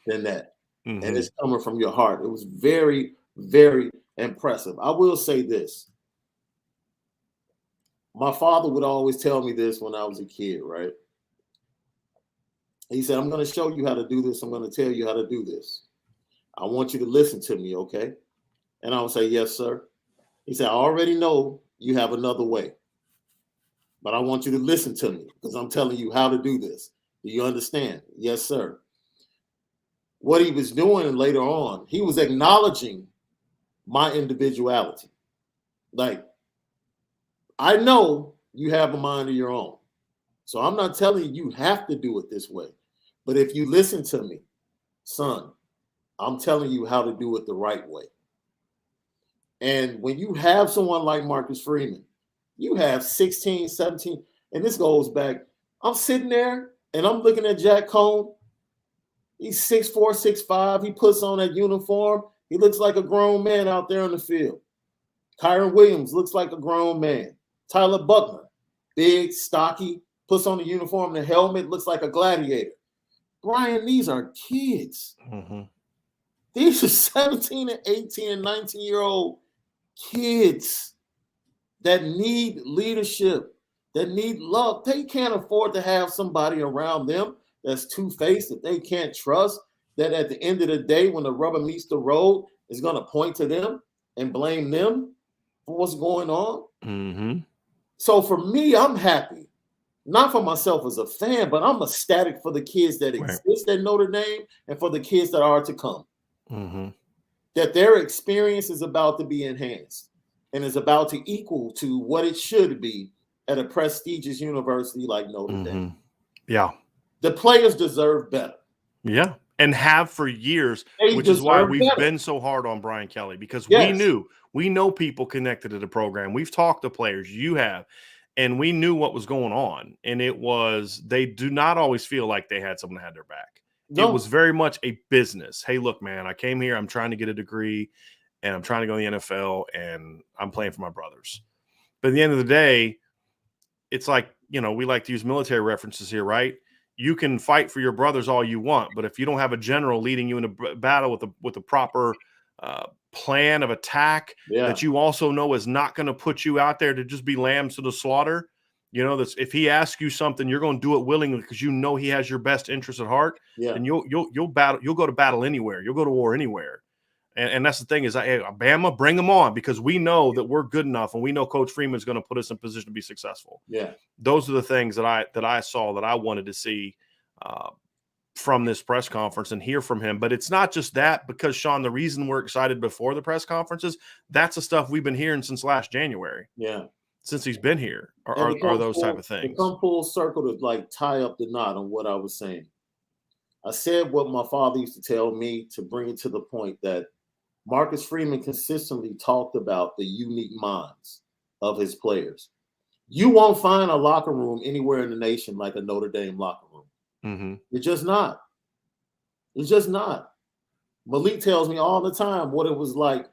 than that. Mm-hmm. And it's coming from your heart. It was very, very impressive. I will say this. My father would always tell me this when I was a kid, right? He said, I'm going to show you how to do this. I'm going to tell you how to do this. I want you to listen to me, okay? And I would say, yes, sir. He said, I already know you have another way, but I want you to listen to me because I'm telling you how to do this. Do you understand? Yes, sir. What he was doing later on, he was acknowledging my individuality. Like, I know you have a mind of your own, so I'm not telling you have to do it this way. But if you listen to me, son, I'm telling you how to do it the right way. And when you have someone like Marcus Freeman, you have 16, 17, and this goes back. I'm sitting there and I'm looking at Jack Cohn. He's 6'4", 6'5". He puts on that uniform. He looks like a grown man out there on the field. Kyron Williams looks like a grown man. Tyler Buckner, big, stocky, puts on the uniform, the helmet, looks like a gladiator. Brian, these are kids. Mm-hmm. These are 17 and 18 and 19-year-old kids that need leadership, that need love. They can't afford to have somebody around them that's two-faced, that they can't trust, that at the end of the day, when the rubber meets the road, is going to point to them and blame them for what's going on. Mm-hmm. So for me, I'm happy. Not for myself as a fan, but I'm ecstatic for the kids that exist at Notre Dame and for the kids that are to come. Mm-hmm. That their experience is about to be enhanced and is about to equal to what it should be at a prestigious university like Notre Dame. Yeah. The players deserve better. Yeah. And have for years, which is why we've been so hard on Brian Kelly, because we know people connected to the program. We've talked to players, you have, and we knew what was going on. And it was, they do not always feel like they had someone that had their back. No. It was very much a business. Hey, look, man, I came here. I'm trying to get a degree, and I'm trying to go to the NFL, and I'm playing for my brothers. But at the end of the day, it's like, we like to use military references here, right? You can fight for your brothers all you want, but if you don't have a general leading you in a battle with a proper plan of attack that you also know is not going to put you out there to just be lambs to the slaughter, that's if he asks you something, you're going to do it willingly because you know he has your best interest at heart. Yeah. And you'll go to battle anywhere. You'll go to war anywhere. And that's the thing is, hey, Bama, bring them on because we know that we're good enough and we know Coach Freeman is going to put us in position to be successful. Yeah. Those are the things that I saw that I wanted to see from this press conference and hear from him. But it's not just that, because Sean, the reason we're excited before the press conferences, that's the stuff we've been hearing since last January. Yeah. Since he's been here, are those type of things. To come full circle to like tie up the knot on what I was saying. I said what my father used to tell me to bring it to the point that Marcus Freeman consistently talked about the unique minds of his players. You won't find a locker room anywhere in the nation like a Notre Dame locker room. Mm-hmm. It's just not. It's just not. Malik tells me all the time what it was like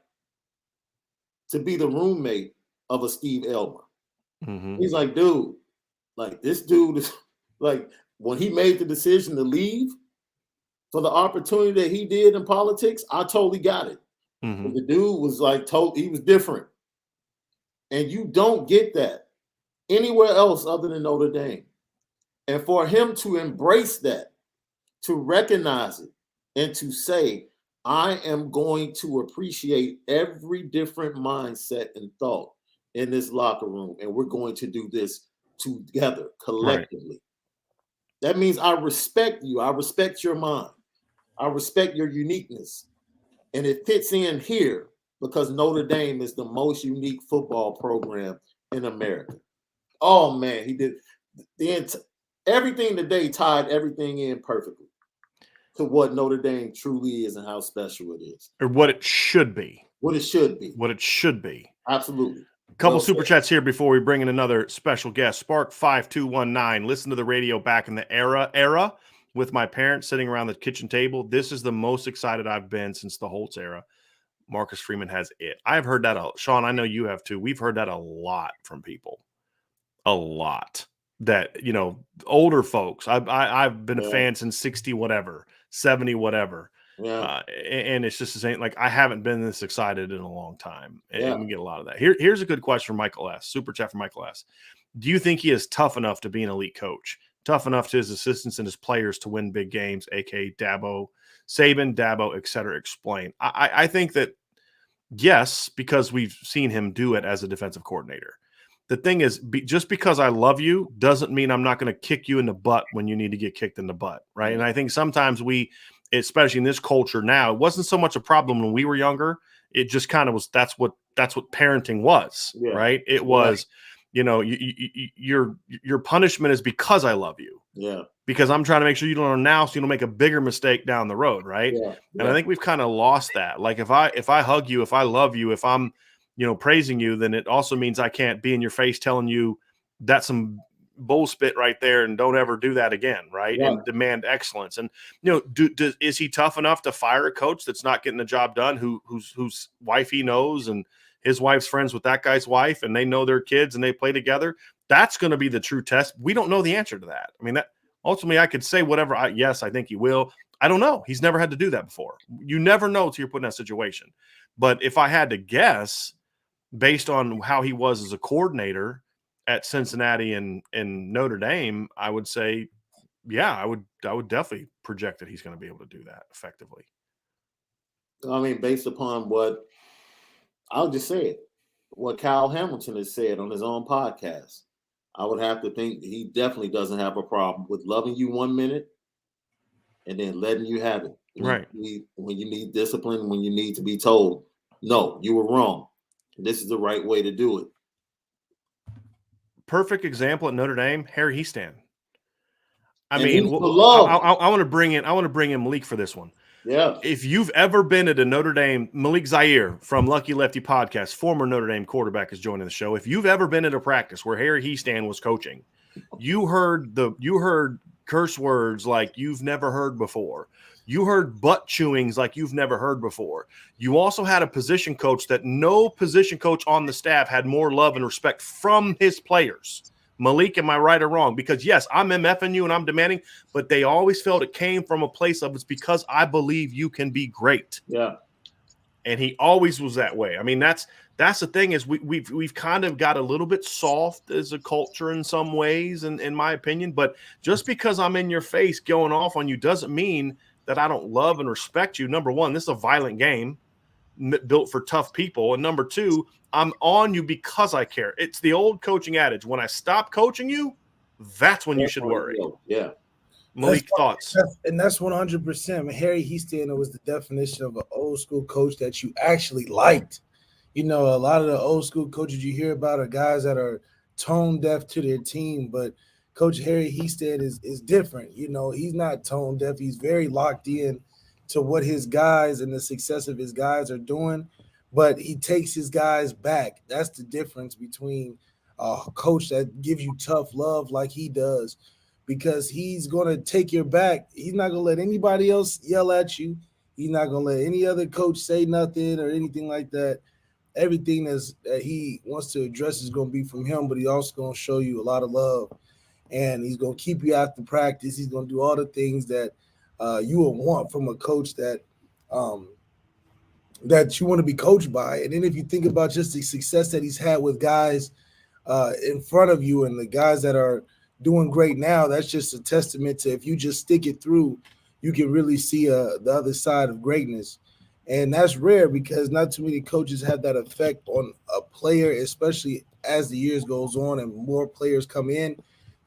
to be the roommate of a Steve Elmer. Mm-hmm. He's like, dude, like this dude is like when he made the decision to leave for the opportunity that he did in politics, I totally got it. Mm-hmm. The dude was like, he was different. And you don't get that anywhere else other than Notre Dame. And for him to embrace that, to recognize it, and to say, I am going to appreciate every different mindset and thought in this locker room, and we're going to do this together, collectively. Right. That means I respect you. I respect your mind. I respect your uniqueness. And it fits in here because Notre Dame is the most unique football program in America. Oh, man, he did everything today, tied everything in perfectly to what Notre Dame truly is and how special it is. Or what it should be. What it should be. What it should be. Absolutely. A couple super chats here before we bring in another special guest. Spark 5219. Listen to the radio back in the era with my parents sitting around the kitchen table. This is the most excited I've been since the Holtz era. Marcus Freeman has it. I've heard that. Sean, I know you have too. We've heard that a lot from people. A lot. That, older folks. I've been a fan since 60 whatever, 70 whatever. Yeah. And it's just the same. Like, I haven't been this excited in a long time. And we get a lot of that. Here's a good question from Michael S. Super chat from Michael S. Do you think he is tough enough to be an elite coach? Tough enough to his assistants and his players to win big games, a.k.a. Dabo, Saban, Dabo, et cetera? Explain. I think that, yes, because we've seen him do it as a defensive coordinator. The thing is, just because I love you doesn't mean I'm not going to kick you in the butt when you need to get kicked in the butt, right? Mm-hmm. And I think sometimes especially in this culture now, it wasn't so much a problem when we were younger. It just kind of was. That's what parenting was, right? It was, your punishment is because I love you, because I'm trying to make sure you don't learn now, so you don't make a bigger mistake down the road, right? And I think we've kind of lost that. Like if I hug you, if I love you, if I'm praising you, then it also means I can't be in your face telling you that's some bull spit right there and don't ever do that again, right? And demand excellence. And is he tough enough to fire a coach that's not getting the job done, whose wife he knows and his wife's friends with that guy's wife and they know their kids and they play together? That's going to be the true test. We don't know the answer to that. I mean, that ultimately I could say whatever. Yes, I think he will. I don't know. He's never had to do that before. You never know until you're put in that situation. But if I had to guess, based on how he was as a coordinator at Cincinnati and Notre Dame, I would say, I would definitely project that he's going to be able to do that effectively. I mean, based upon what I'll just say it, what Kyle Hamilton has said on his own podcast, I would have to think he definitely doesn't have a problem with loving you 1 minute and then letting you have it. When you need discipline, when you need to be told, no, you were wrong. This is the right way to do it. Perfect example at Notre Dame, Harry Heastan. I want to bring in Malik for this one. Yeah. If you've ever been at a Notre Dame, Malik Zaire from Lucky Lefty Podcast, former Notre Dame quarterback, is joining the show. If you've ever been at a practice where Harry Heastan was coaching, you heard curse words like you've never heard before. You heard butt chewings like you've never heard before. You also had a position coach that no position coach on the staff had more love and respect from his players. Malik, am I right or wrong? Because, yes, I'm MFing you and I'm demanding, but they always felt it came from a place of it's because I believe you can be great. Yeah. And he always was that way. I mean, that's the thing is we've kind of got a little bit soft as a culture in some ways, in my opinion. But just because I'm in your face going off on you doesn't mean that I don't love and respect you. Number one, this is a violent game built for tough people. And number two, I'm on you because I care. It's the old coaching adage. When I stop coaching you, that's when you should worry. Yeah. Malik, thoughts? That's 100%. Harry Heastan was the definition of an old school coach that you actually liked. A lot of the old school coaches you hear about are guys that are tone deaf to their team, but Coach Harry Hiestand is different. You know, he's not tone deaf. He's very locked in to what his guys and the success of his guys are doing, but he takes his guys back. That's the difference between a coach that gives you tough love like he does, because he's going to take your back. He's not going to let anybody else yell at you. He's not going to let any other coach say nothing or anything like that. Everything that he wants to address is going to be from him, but he's also going to show you a lot of love, and he's going to keep you after practice. He's going to do all the things that you would want from a coach that you want to be coached by. And then if you think about just the success that he's had with guys in front of you and the guys that are doing great now, that's just a testament to, if you just stick it through, you can really see the other side of greatness. And that's rare, because not too many coaches have that effect on a player, especially as the years goes on and more players come in.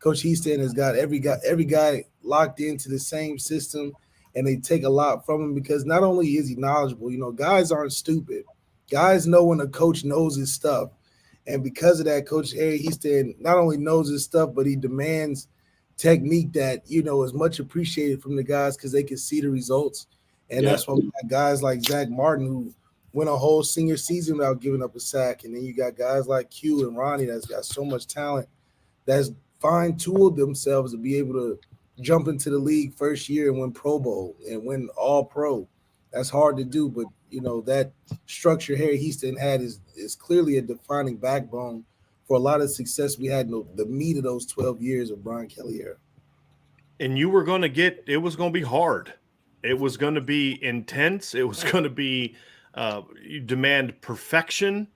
Coach Hiestand has got every guy locked into the same system, and they take a lot from him, because not only is he knowledgeable, you know, guys aren't stupid. Guys know when a coach knows his stuff. And because of that, Coach Harry Hiestand not only knows his stuff, but he demands technique that, you know, is much appreciated from the guys, because they can see the results. And that's why we got guys like Zach Martin, who went a whole senior season without giving up a sack. And then you got guys like Q and Ronnie that's got so much talent, that's fine-tuned themselves to be able to jump into the league first year and win Pro Bowl and win All Pro. That's hard to do, but you know, that structure Harry Hiestand had is clearly a defining backbone for a lot of success we had in the meat of those 12 years of Brian Kelly era. And you were going to get, it was going to be hard. It was going to be intense. It was going to be, you demand perfection,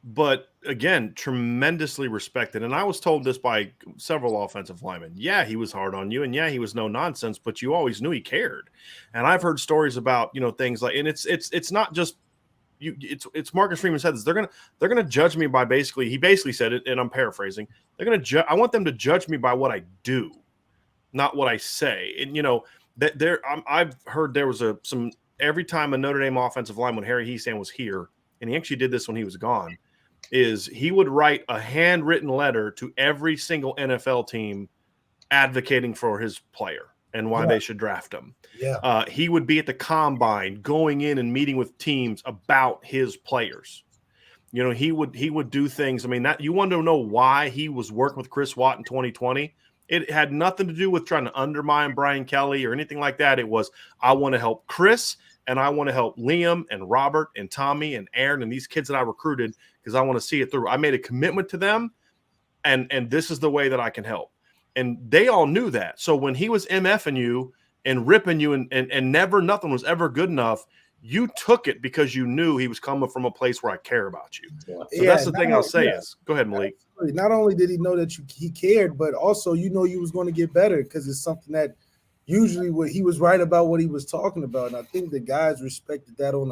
but again, tremendously respected. And I was told this by several offensive linemen. Yeah, he was hard on you, and yeah, he was no nonsense, but you always knew he cared. And I've heard stories about, you know, things like, and it's not just you. It's Marcus Freeman said this. They're gonna judge me by he basically said it, and I'm paraphrasing. They're gonna I want them to judge me by what I do, not what I say. And you know that I've heard there was some every time a Notre Dame offensive line, when Harry Hiestand was here, and he actually did this when he was gone, is he would write a handwritten letter to every single NFL team advocating for his player and why they should draft him. Yeah. He would be at the combine going in and meeting with teams about his players. You know, he would do things. I mean, that you want to know why he was working with Chris Watt in 2020. It had nothing to do with trying to undermine Brian Kelly or anything like that. It was, I want to help Chris, and I want to help Liam and Robert and Tommy and Aaron and these kids that I recruited, because I want to see it through. I made a commitment to them, and this is the way that I can help. And they all knew that. So when he was MFing you and ripping you and never, nothing was ever good enough, you took it because you knew he was coming from a place where I care about you. So that's the thing I'll say is, go ahead, Malik. Not only did he know that he cared, but also you know you was going to get better, because it's something that usually what he was right about what he was talking about. And I think the guys respected that on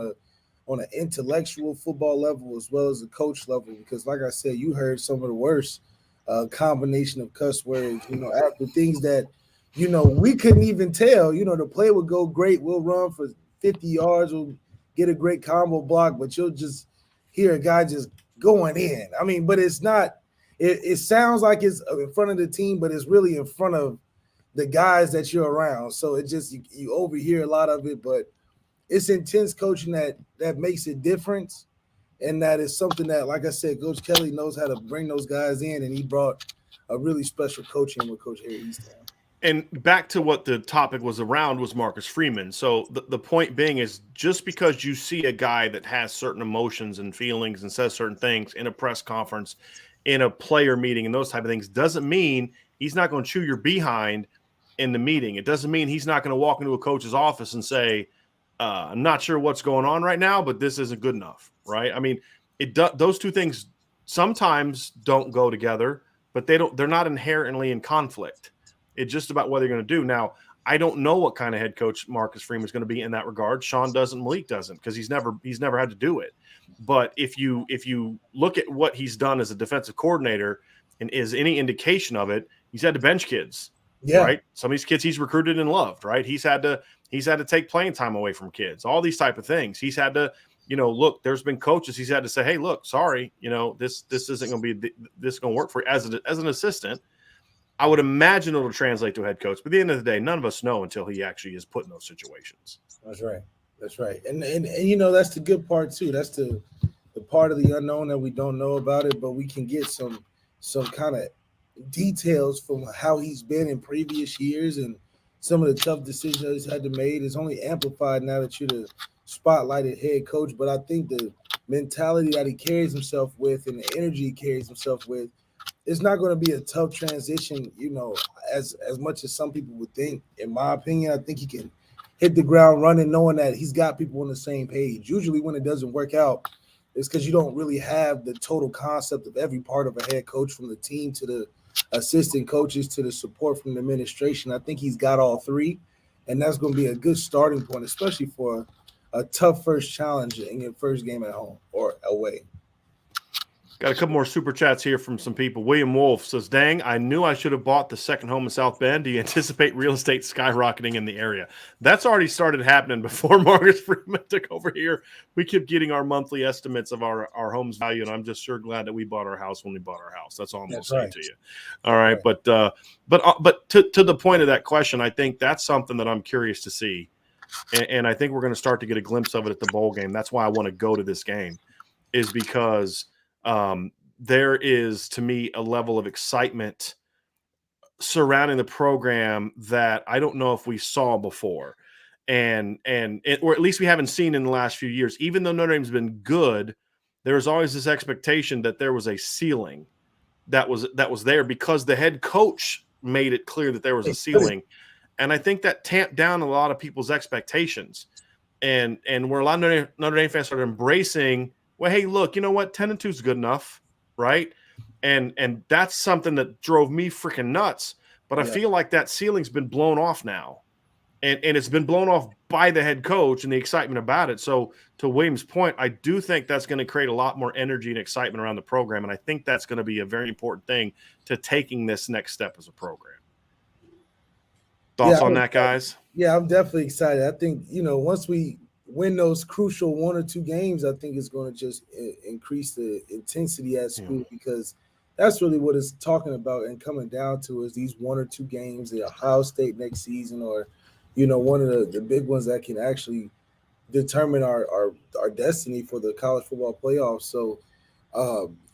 an intellectual football level as well as a coach level, because like I said, you heard some of the worst combination of cuss words, you know, after things that, you know, we couldn't even tell. You know, the play would go great, we'll run for 50 yards, we'll get a great combo block, but you'll just hear a guy just going in. I mean, but it's not, it sounds like it's in front of the team, but it's really in front of the guys that you're around. So it just, you overhear a lot of it, but it's intense coaching that makes a difference. And that is something that, like I said, Coach Kelly knows how to bring those guys in, and he brought a really special coach in with Coach Harry Hiestand. And back to what the topic was around was Marcus Freeman. So the point being is, just because you see a guy that has certain emotions and feelings and says certain things in a press conference, in a player meeting, and those type of things, doesn't mean he's not going to chew your behind in the meeting. It doesn't mean he's not going to walk into a coach's office and say, I'm not sure what's going on right now, but this isn't good enough, right? I mean, those two things sometimes don't go together, but they're not inherently in conflict. It's just about what they're going to do. Now, I don't know what kind of head coach Marcus Freeman is going to be in that regard. Sean doesn't, Malik doesn't, because he's never had to do it. But if you look at what he's done as a defensive coordinator and is any indication of it, he's had to bench kids. Yeah. Right. Some of these kids he's recruited and loved, right? He's had to take playing time away from kids, all these type of things. He's had to, look, there's been coaches he's had to say, hey, look, sorry, this isn't going to be, this is going to work for you as an assistant. I would imagine it'll translate to a head coach. But at the end of the day, none of us know until he actually is put in those situations. That's right. That's right. And that's the good part too. That's the part of the unknown that we don't know about it, but we can get some kind of details from how he's been in previous years and some of the tough decisions he's had to make. It's only amplified now that you're the spotlighted head coach. But I think the mentality that he carries himself with and the energy he carries himself with, it's not going to be a tough transition, as much as some people would think. In my opinion, I think he can hit the ground running, knowing that he's got people on the same page. Usually when it doesn't work out, it's because you don't really have the total concept of every part of a head coach, from the team to the assistant coaches to the support from the administration. I think he's got all three, and that's going to be a good starting point, especially for a tough first challenge in your first game at home or away. Got a couple more super chats here from some people. William Wolf says, dang, I knew I should have bought the second home in South Bend. Do you anticipate real estate skyrocketing in the area? That's already started happening before Marcus Freeman took over here. We kept getting our monthly estimates of our home's value, and I'm just sure glad that we bought our house when we bought our house. That's all I'm going to say to you. All right. But to the point of that question, I think that's something that I'm curious to see. And I think we're going to start to get a glimpse of it at the bowl game. That's why I want to go to this game, is because there is, to me, a level of excitement surrounding the program that I don't know if we saw before, or at least we haven't seen in the last few years. Even though Notre Dame's been good, there's always this expectation that there was a ceiling that was there because the head coach made it clear that there was a ceiling, and I think that tamped down a lot of people's expectations, and where a lot of Notre Dame fans started embracing, well, hey, look, you know what? 10-2 is good enough, right? And that's something that drove me freaking nuts. But I feel like that ceiling's been blown off now. And it's been blown off by the head coach and the excitement about it. So to William's point, I do think that's going to create a lot more energy and excitement around the program. And I think that's going to be a very important thing to taking this next step as a program. Thoughts on that, guys? Yeah, I'm definitely excited. I think, once we win those crucial one or two games, I think it's going to just increase the intensity at school, because that's really what it's talking about and coming down to, is these one or two games, the Ohio State next season, or, one of the big ones that can actually determine our destiny for the college football playoffs. So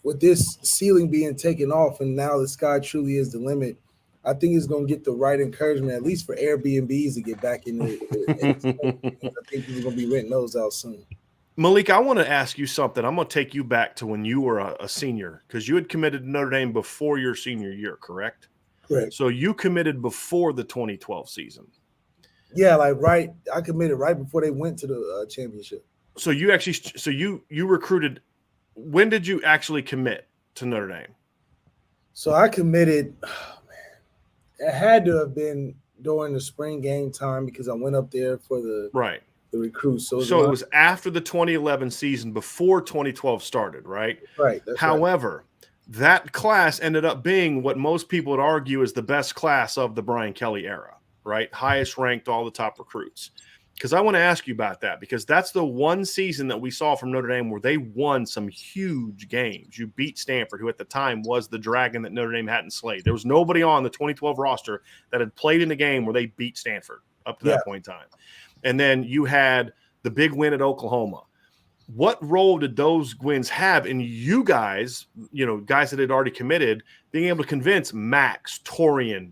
with this ceiling being taken off and now the sky truly is the limit, I think it's going to get the right encouragement, at least for Airbnbs to get back in there. I think people are going to be renting those out soon. Malik, I want to ask you something. I'm going to take you back to when you were a senior, because you had committed to Notre Dame before your senior year, correct? Correct. So you committed before the 2012 season. Yeah, I committed right before they went to the championship. So you recruited. When did you actually commit to Notre Dame? So I committed. It had to have been during the spring game time, because I went up there for the recruits. So it was after the 2011 season, before 2012 started, right? Right. However, that class ended up being what most people would argue is the best class of the Brian Kelly era, right? Highest ranked, all the top recruits. Because I want to ask you about that, because that's the one season that we saw from Notre Dame where they won some huge games. You beat Stanford, who at the time was the dragon that Notre Dame hadn't slayed. There was nobody on the 2012 roster that had played in a game where they beat Stanford up to that point in time. And then you had the big win at Oklahoma. What role did those wins have in you guys, guys that had already committed, being able to convince Max, Torian,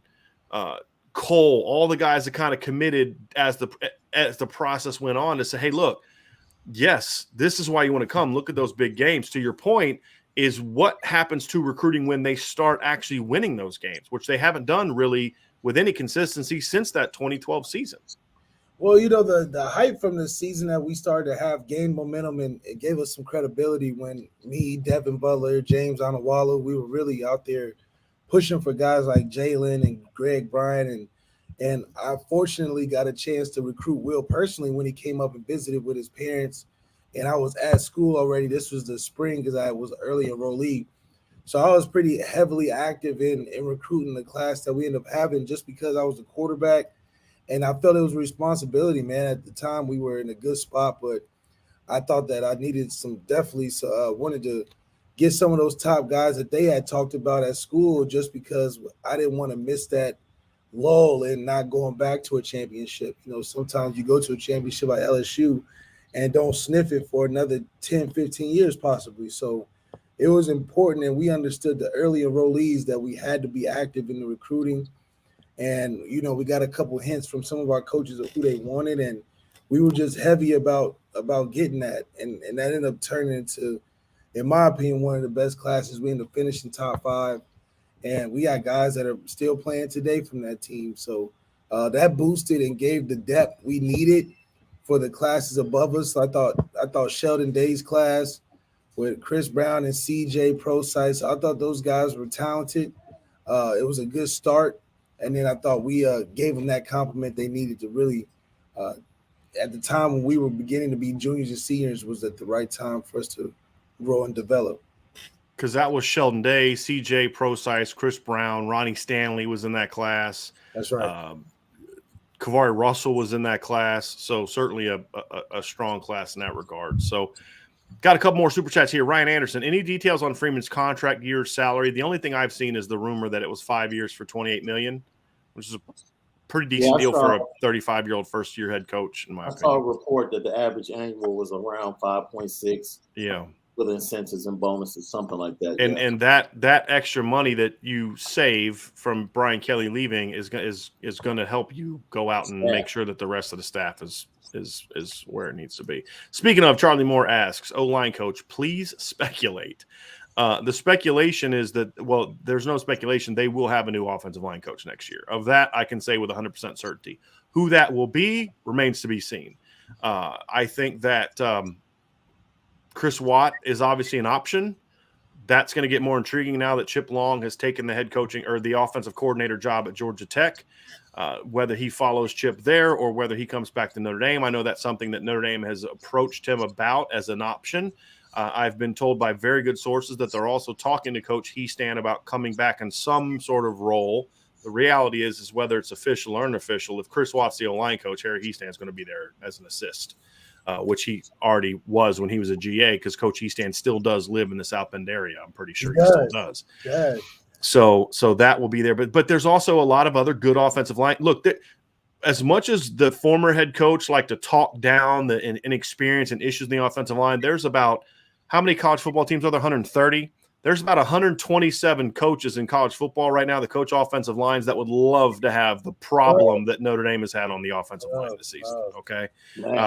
Cole, all the guys that kind of committed as the process went on, to say, hey, look, yes, this is why you want to come. Look at those big games. To your point, is what happens to recruiting when they start actually winning those games, which they haven't done really with any consistency since that 2012 season. Well, the hype from the season that we started to have gained momentum, and it gave us some credibility when me, Devin Butler, James Onwualu, we were really out there pushing for guys like Jalen and Greg Bryan, and I fortunately got a chance to recruit Will personally when he came up and visited with his parents, and I was at school already. This was the spring, because I was early enrollee, so I was pretty heavily active in recruiting the class that we ended up having, just because I was the quarterback, and I felt it was a responsibility, man. At the time, we were in a good spot, but I thought that I needed wanted to get some of those top guys that they had talked about at school, just because I didn't want to miss that lull and not going back to a championship. Sometimes you go to a championship like LSU and don't sniff it for another 10, 15 years possibly. So it was important, and we understood the early enrollees that we had to be active in the recruiting. And, we got a couple hints from some of our coaches of who they wanted, and we were just heavy about getting that. And that ended up turning into, in my opinion, one of the best classes. We ended up finishing top 5. And we got guys that are still playing today from that team. So that boosted and gave the depth we needed for the classes above us. I thought Sheldon Day's class with Chris Brown and CJ Procyse, I thought those guys were talented. It was a good start. And then I thought we gave them that compliment they needed to really, at the time when we were beginning to be juniors and seniors, was at the right time for us to grow and develop. Because that was Sheldon Day, CJ Procyse, Chris Brown, Ronnie Stanley was in that class. That's right. Kavari Russell was in that class. So certainly a strong class in that regard. So got a couple more super chats here. Ryan Anderson, any details on Freeman's contract year salary? The only thing I've seen is the rumor that it was 5 years for $28 million, which is a pretty decent deal for a 35-year-old first-year head coach, in my opinion. I saw a report that the average annual was around 5.6. Yeah. With incentives and bonuses, something like that. And that extra money that you save from Brian Kelly leaving is going to help you go out and make sure that the rest of the staff is where it needs to be. Speaking of, Charlie Moore asks, O-line coach, please speculate. The speculation is that, well, there's no speculation. They will have a new offensive line coach next year. Of that, I can say with 100% certainty. Who that will be remains to be seen. I think that Chris Watt is obviously an option. That's going to get more intriguing now that Chip Long has taken the head coaching or the offensive coordinator job at Georgia Tech. Whether he follows Chip there or whether he comes back to Notre Dame, I know that's something that Notre Dame has approached him about as an option. I've been told by very good sources that they're also talking to Coach Heastan about coming back in some sort of role. The reality is whether it's official or unofficial, if Chris Watt's the O-line coach, Harry Heastan is going to be there as an assist. Which he already was when he was a GA, because Coach Heastan still does live in the South Bend area. I'm pretty sure he still does. Yeah. So that will be there. But there's also a lot of other good offensive line. Look, as much as the former head coach like to talk down the inexperience and issues in the offensive line, there's about how many college football teams are there? 130. There's about 127 coaches in college football right now that coach offensive lines that would love to have the problem that Notre Dame has had on the offensive line this season, okay,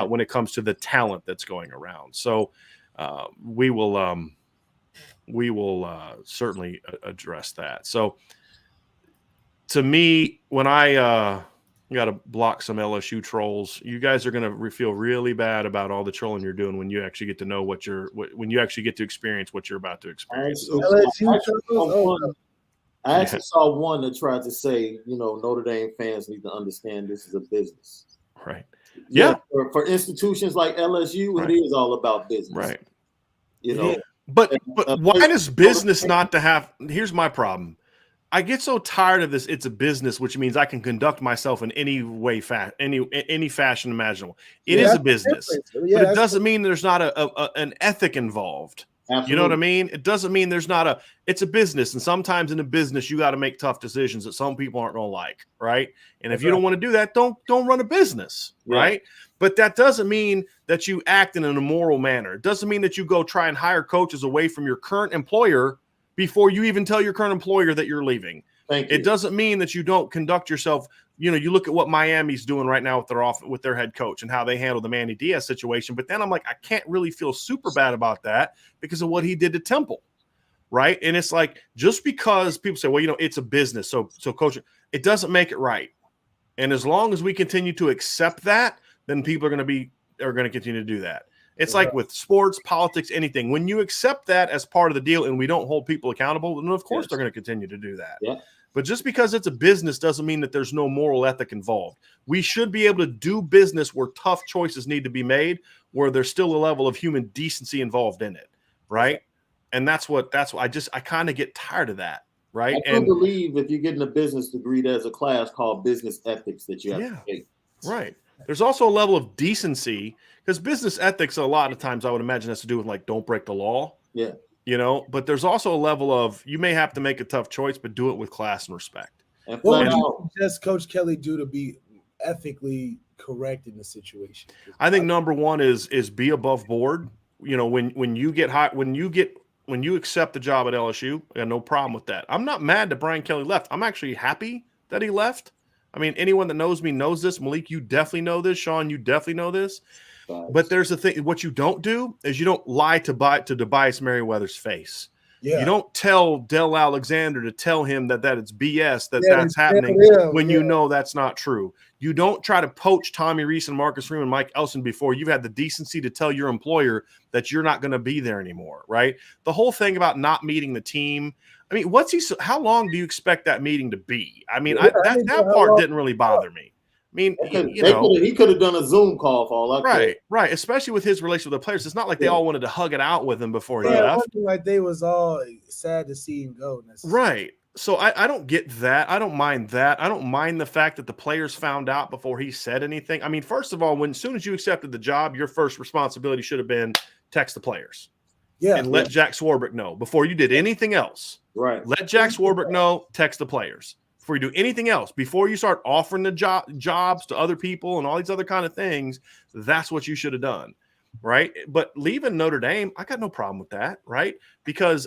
when it comes to the talent that's going around. So we will certainly address that. So to me, when I got to block some LSU trolls, you guys are going to feel really bad about all the trolling you're doing when you actually get to know when you actually get to experience what you're about to experience. I actually saw one that tried to say, Notre Dame fans need to understand this is a business. Right. Yeah. For institutions like LSU, right. It is all about business. Right. But why does business not to have – here's my problem. I get so tired of this. It's a business, which means I can conduct myself in any way, any fashion imaginable. It is a business, but it doesn't mean there's not an ethic involved. Absolutely. You know what I mean? It doesn't mean there's not it's a business. And sometimes in a business, you got to make tough decisions that some people aren't going to like. Right. And if you don't want to do that, don't run a business. Yeah. Right. But that doesn't mean that you act in an immoral manner. It doesn't mean that you go try and hire coaches away from your current employer before you even tell your current employer that you're leaving. It doesn't mean that you don't conduct yourself. You look at what Miami's doing right now with their head coach and how they handle the Manny Diaz situation. But then I'm like, I can't really feel super bad about that because of what he did to Temple. Right. And it's like, just because people say, well, it's a business. So coach, it doesn't make it right. And as long as we continue to accept that, then people are going to continue to do that. It's like with sports, politics, anything. When you accept that as part of the deal and we don't hold people accountable, then of course they're going to continue to do that. Yeah. But just because it's a business doesn't mean that there's no moral ethic involved. We should be able to do business where tough choices need to be made, where there's still a level of human decency involved in it, right? And that's what I kind of get tired of that, right? I believe if you're getting a business degree, there's a class called business ethics that you have to take. Right. There's also a level of decency, because business ethics a lot of times I would imagine has to do with like don't break the law. Yeah. But there's also a level of you may have to make a tough choice, but do it with class and respect. And What flat would you out, suggest Coach Kelly do to be ethically correct in the situation? I think number one is be above board. When you get hot, when you accept the job at LSU, I got no problem with that. I'm not mad that Brian Kelly left. I'm actually happy that he left. I mean, anyone that knows me knows this. Malik, you definitely know this. Sean, you definitely know this. But there's the thing. What you don't do is you don't lie to Tobias Merriweather's face. Yeah. You don't tell Del Alexander to tell him that it's BS, that's it's happening when yeah. you know that's not true. You don't try to poach Tommy Reese and Marcus Freeman, Mike Elson before you've had the decency to tell your employer that you're not going to be there anymore, right? The whole thing about not meeting the team. I mean, how long do you expect that meeting to be? I mean, that part didn't really bother me. I mean, he could have done a Zoom call for all I care. Right. Especially with his relation with the players. It's not like they all wanted to hug it out with him before he left. It wasn't like they was all sad to see him go. Right. So I don't get that. I don't mind that. I don't mind the fact that the players found out before he said anything. I mean, first of all, as soon as you accepted the job, your first responsibility should have been text the players. Yeah. And let Jack Swarbrick know before you did anything else. Right. Let Jack Swarbrick know, text the players. Before you do anything else, before you start offering the jobs to other people and all these other kind of things, that's what you should have done, right? But leaving Notre Dame, I got no problem with that, right? Because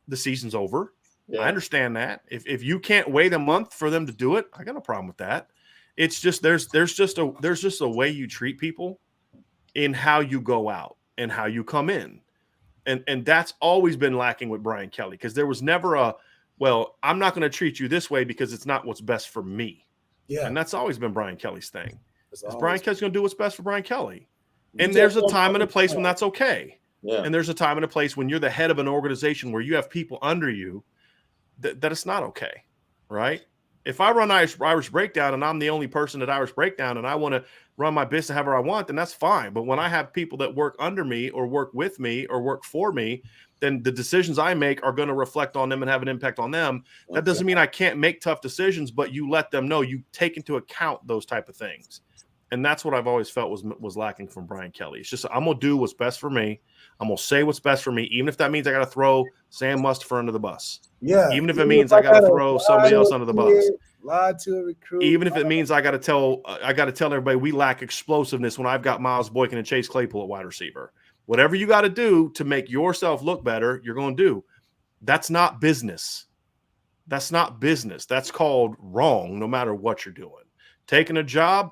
the season's over. Yeah. I understand that. If you can't wait a month for them to do it, I got no problem with that. It's just there's just a way you treat people in how you go out and how you come in, and that's always been lacking with Brian Kelly because there was never well, I'm not going to treat you this way because it's not what's best for me. Yeah. And that's always been Brian Kelly's thing. Brian Kelly's going to do what's best for Brian Kelly. And Yeah. there's a time and a place when that's okay. Yeah. And there's a time and a place when you're the head of an organization where you have people under you that it's not okay, right? If I run Irish Breakdown and I'm the only person at Irish Breakdown and I want to run my business however I want, then that's fine. But when I have people that work under me or work with me or work for me, then the decisions I make are going to reflect on them and have an impact on them. That doesn't mean I can't make tough decisions, but you let them know, you take into account those type of things. And that's what I've always felt was lacking from Brian Kelly. It's just, I'm going to do what's best for me. I'm going to say what's best for me, even if that means I got to throw Sam Mustipher under the bus. Yeah. Even if it means I got to throw somebody else under the bus. Lie to a recruit. Even if it means I got to tell everybody we lack explosiveness when I've got Miles Boykin and Chase Claypool at wide receiver. Whatever you got to do to make yourself look better, you're going to do. That's not business. That's not business. That's called wrong, no matter what you're doing. Taking a job,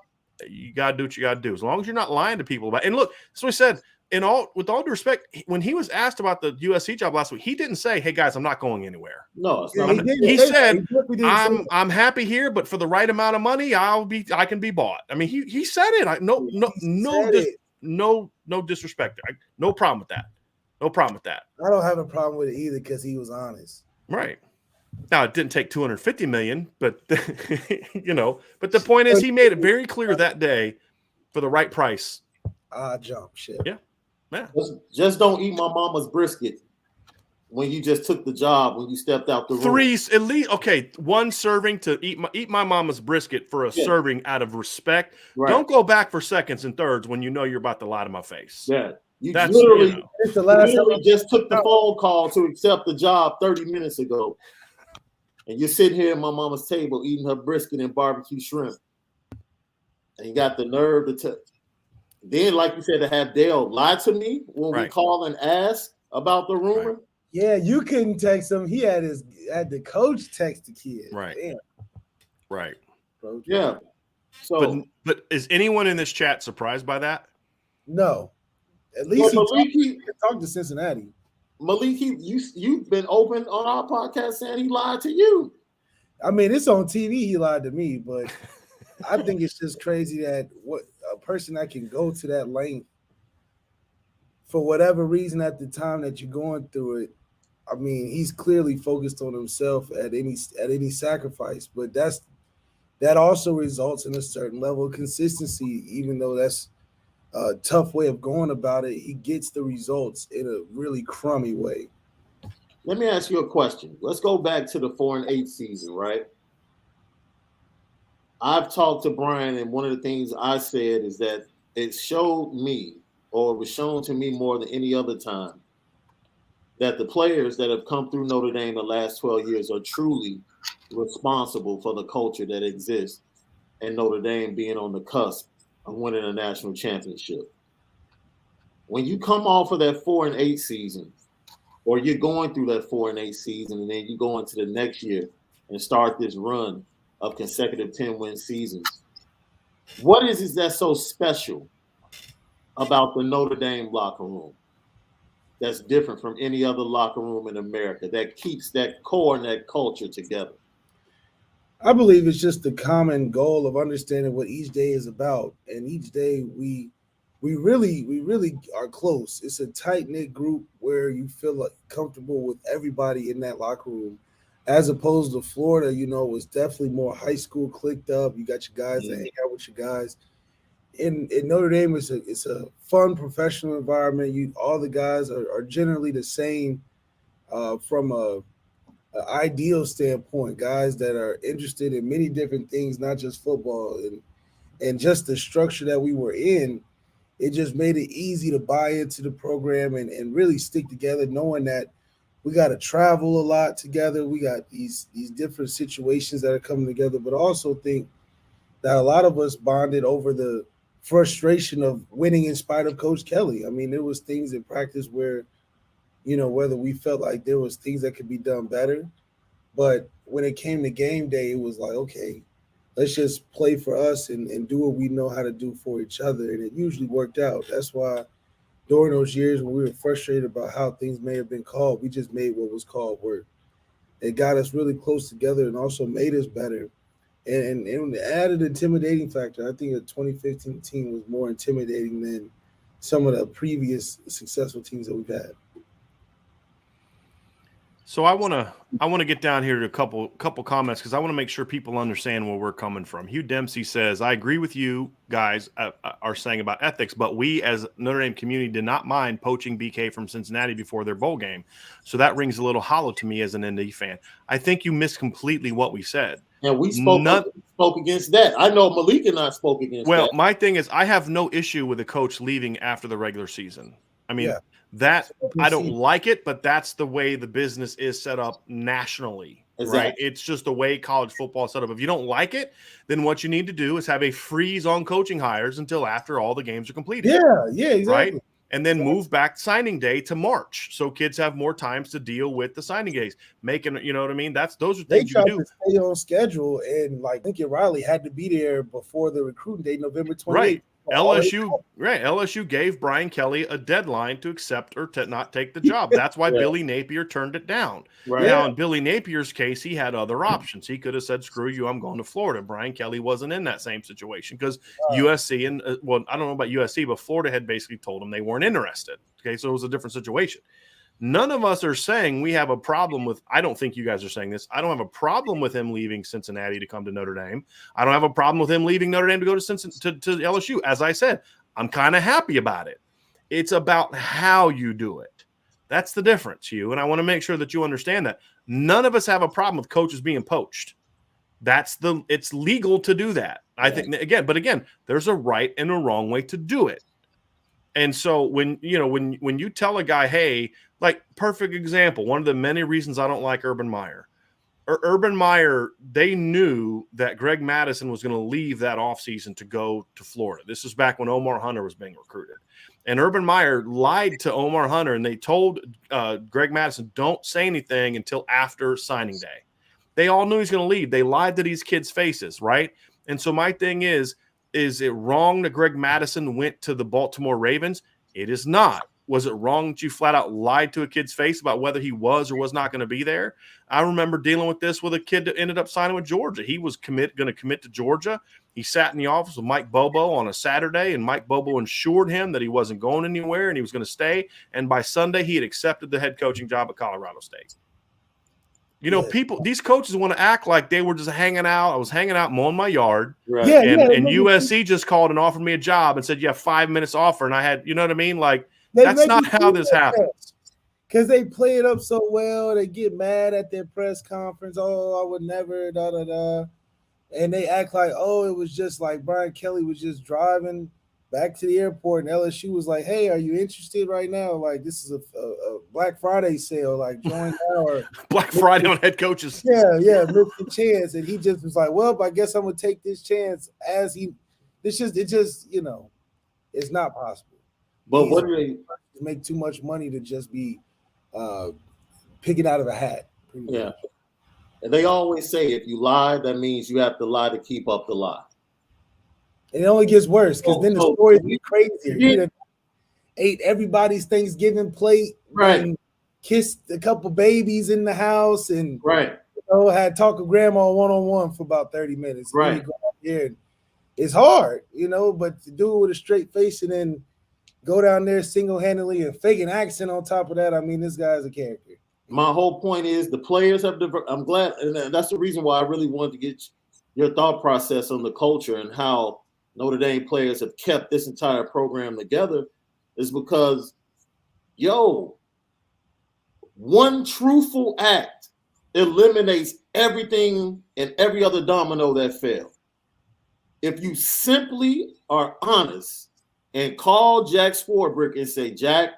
you got to do what you got to do. As long as you're not lying to people about it. And look, that's what I said. With all due respect, when he was asked about the USC job last week, he didn't say, "Hey guys, I'm not going anywhere." No, it's not. He said, "I'm happy here, but for the right amount of money, I can be bought." I mean, he said it. No disrespect. No problem with that. No problem with that. I don't have a problem with it either because he was honest. Right. Now it didn't take $250 million, but but the point is he made it very clear that day for the right price. Jump shit. Yeah. Just don't eat my mama's brisket when you just took the job, when you stepped out the room. At least, okay, one serving to eat my mama's brisket for a serving out of respect. Right. Don't go back for seconds and thirds when you know you're about to lie to my face. Yeah. That's literally just took the phone call to accept the job 30 minutes ago. And you're sitting here at my mama's table eating her brisket and barbecue shrimp. And you got the nerve to then, like you said, to have Dale lie to me when we call and ask about the rumor. Right. Yeah, you couldn't text him. He had the coach text the kid. Right. Damn. Right. Yeah. So, but is anyone in this chat surprised by that? No. At least he talked to Cincinnati. Malik, you've been open on our podcast saying he lied to you. I mean, it's on TV. He lied to me, but I think it's just crazy that a person that can go to that length for whatever reason at the time that you're going through it. I mean, he's clearly focused on himself at any sacrifice, but that also results in a certain level of consistency. Even though that's a tough way of going about it, he gets the results in a really crummy way. Let me ask you a question. Let's go back to the 4-8 season, right? I've talked to Brian, and one of the things I said is that it showed me, or it was shown to me more than any other time, that the players that have come through Notre Dame the last 12 years are truly responsible for the culture that exists and Notre Dame being on the cusp of winning a national championship. When you come off of that 4-8 season, or you're going through that 4-8 season, and then you go into the next year and start this run of consecutive 10-win seasons, what is it that's so special about the Notre Dame locker room that's different from any other locker room in America that keeps that core and that culture together? I believe it's just the common goal of understanding what each day is about, and each day we really are close. It's a tight-knit group where you feel like comfortable with everybody in that locker room, as opposed to Florida. You know, it was definitely more high school clicked up. You got your guys that hang out with your guys. In Notre Dame, it's a fun professional environment. All the guys are generally the same from a ideal standpoint, guys that are interested in many different things, not just football, and just the structure that we were in, it just made it easy to buy into the program and really stick together, knowing that we got to travel a lot together. We got these different situations that are coming together, but also think that a lot of us bonded over the frustration of winning in spite of Coach Kelly. I mean, there was things in practice where, you know, whether we felt like there was things that could be done better, but when it came to game day, it was like, okay, let's just play for us and do what we know how to do for each other. And it usually worked out. That's why during those years when we were frustrated about how things may have been called, we just made what was called work. It got us really close together and also made us better. And added intimidating factor. I think the 2015 team was more intimidating than some of the previous successful teams that we've had. So I want to get down here to a couple comments because I want to make sure people understand where we're coming from. Hugh Dempsey says, I agree with you guys are saying about ethics, but we as Notre Dame community did not mind poaching BK from Cincinnati before their bowl game. So that rings a little hollow to me as an ND fan. I think you missed completely what we said. And we spoke against that. I know Malik and I spoke against that. Well, my thing is I have no issue with a coach leaving after the regular season. I mean, that I don't like it, but that's the way the business is set up nationally, right? It's just the way college football is set up. If you don't like it, then what you need to do is have a freeze on coaching hires until after all the games are completed. Yeah, exactly. Right? And then move back signing day to March, so kids have more times to deal with the signing days. Making, you know what I mean? Those are things you do. To stay on schedule, and like Lincoln Riley had to be there before the recruiting date, November 28th. Right. LSU gave Brian Kelly a deadline to accept or to not take the job. That's why Billy Napier turned it down. Right. Now, in Billy Napier's case, he had other options. He could have said, screw you, I'm going to Florida. Brian Kelly wasn't in that same situation because USC and, well, I don't know about USC, but Florida had basically told him they weren't interested. Okay, so it was a different situation. None of us are saying we have a problem with, I don't think you guys are saying this. I don't have a problem with him leaving Cincinnati to come to Notre Dame. I don't have a problem with him leaving Notre Dame to go to LSU. As I said, I'm kind of happy about it. It's about how you do it. That's the difference, Hugh. And I want to make sure that you understand that. None of us have a problem with coaches being poached. It's legal to do that. I think, again, there's a right and a wrong way to do it. And so when you tell a guy, hey, like perfect example, one of the many reasons I don't like Urban Meyer. Urban Meyer, they knew that Greg Madison was going to leave that offseason to go to Florida. This is back when Omar Hunter was being recruited. And Urban Meyer lied to Omar Hunter, and they told Greg Madison, don't say anything until after signing day. They all knew he was going to leave. They lied to these kids' faces, right? And so my thing is it wrong that Greg Madison went to the Baltimore Ravens? It is not. Was it wrong that you flat out lied to a kid's face about whether he was or was not going to be there? I remember dealing with this with a kid that ended up signing with Georgia. He was going to commit to Georgia. He sat in the office with Mike Bobo on a Saturday, and Mike Bobo assured him that he wasn't going anywhere and he was going to stay. And by Sunday, he had accepted the head coaching job at Colorado State. You know, these coaches want to act like they were just hanging out. I was hanging out mowing my yard. Right. And USC just called and offered me a job and said, 5 minutes offer. And I had, you know what I mean? Like, that's not how this happens. Because they play it up so well. They get mad at their press conference. Oh, I would never, da-da-da. And they act like, oh, it was just like Brian Kelly was just driving back to the airport, and LSU was like, "Hey, are you interested right now? Like, this is a Black Friday sale. Like, join now or Black Friday on head coaches. yeah, miss the chance." And he just was like, "Well, I guess I'm gonna take this chance." It's just it's not possible. But what do they make too much money to just be picking out of a hat? Yeah. And they always say if you lie, that means you have to lie to keep up the lie. And it only gets worse because then the stories get crazier. You done ate everybody's Thanksgiving plate, right? And kissed a couple babies in the house, and right. Had talk with grandma one-on-one for about 30 minutes. Right. And you go out there and it's hard, but to do it with a straight face and then go down there single-handedly and fake an accent on top of that, I mean, this guy's a character. My whole point is the players have I'm glad, and that's the reason why I really wanted to get your thought process on the culture and how Notre Dame players have kept this entire program together, is because, one truthful act eliminates everything and every other domino that failed. If you simply are honest and call Jack Swarbrick and say, Jack,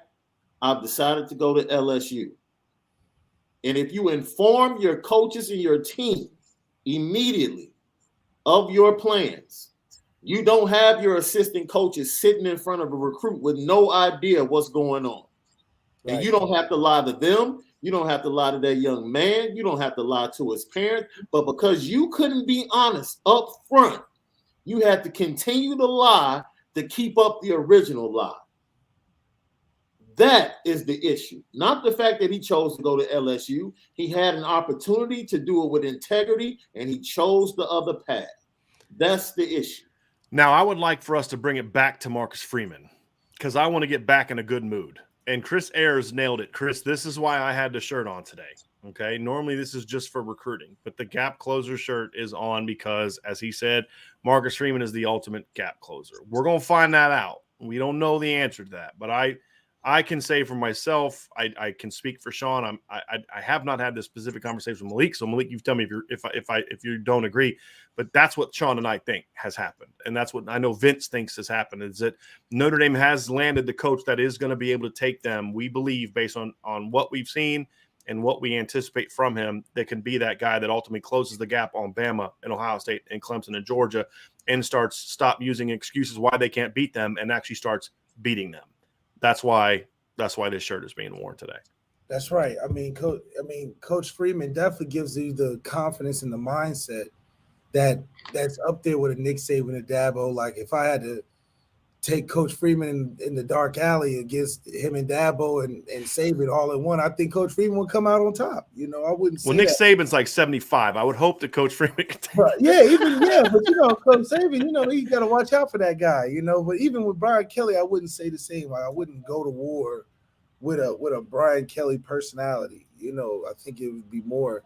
I've decided to go to LSU. And if you inform your coaches and your team immediately of your plans, you don't have your assistant coaches sitting in front of a recruit with no idea what's going on. Right. And you don't have to lie to them. You don't have to lie to that young man. You don't have to lie to his parents. But because you couldn't be honest up front, you had to continue to lie to keep up the original lie. That is the issue. Not the fact that he chose to go to LSU. He had an opportunity to do it with integrity, and he chose the other path. That's the issue. Now, I would like for us to bring it back to Marcus Freeman because I want to get back in a good mood. And Chris Ayers nailed it. Chris, this is why I had the shirt on today. Okay. Normally this is just for recruiting, but the gap closer shirt is on because, as he said, Marcus Freeman is the ultimate gap closer. We're going to find that out. We don't know the answer to that, but I can say for myself, I can speak for Sean. I have not had this specific conversation with Malik. So Malik, you tell me if you don't agree, but that's what Sean and I think has happened. And that's what I know Vince thinks has happened, is that Notre Dame has landed the coach that is going to be able to take them, we believe, based on what we've seen and what we anticipate from him, that can be that guy that ultimately closes the gap on Bama and Ohio State and Clemson and Georgia and stop using excuses why they can't beat them and actually starts beating them. That's why this shirt is being worn today. That's right. I mean, Coach Freeman definitely gives you the confidence and the mindset that's up there with a Nick Saban and Dabo. Like, if I had to take Coach Freeman in the dark alley against him and Dabo and Saban all in one, I think Coach Freeman would come out on top. I wouldn't say Nick Saban's like 75. I would hope that Coach Freeman could take but Coach Saban, you got to watch out for that guy, But even with Brian Kelly, I wouldn't say the same. Like, I wouldn't go to war with a Brian Kelly personality. I think it would be more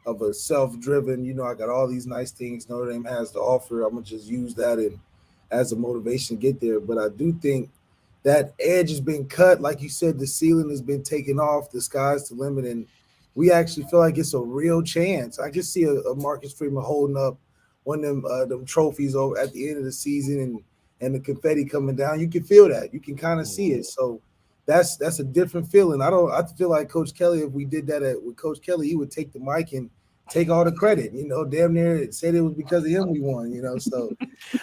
of a self-driven, I got all these nice things Notre Dame has to offer. I'm going to just use that as a motivation to get there. But I do think that edge has been cut. Like you said, the ceiling has been taken off. The sky's the limit. And we actually feel like it's a real chance. I can see a Marcus Freeman holding up one of them trophies over at the end of the season and the confetti coming down. You can feel that. You can kind of see it. So that's a different feeling. I feel like Coach Kelly, if we did that with Coach Kelly, he would take the mic and take all the credit, damn near said it was because of him we won, so.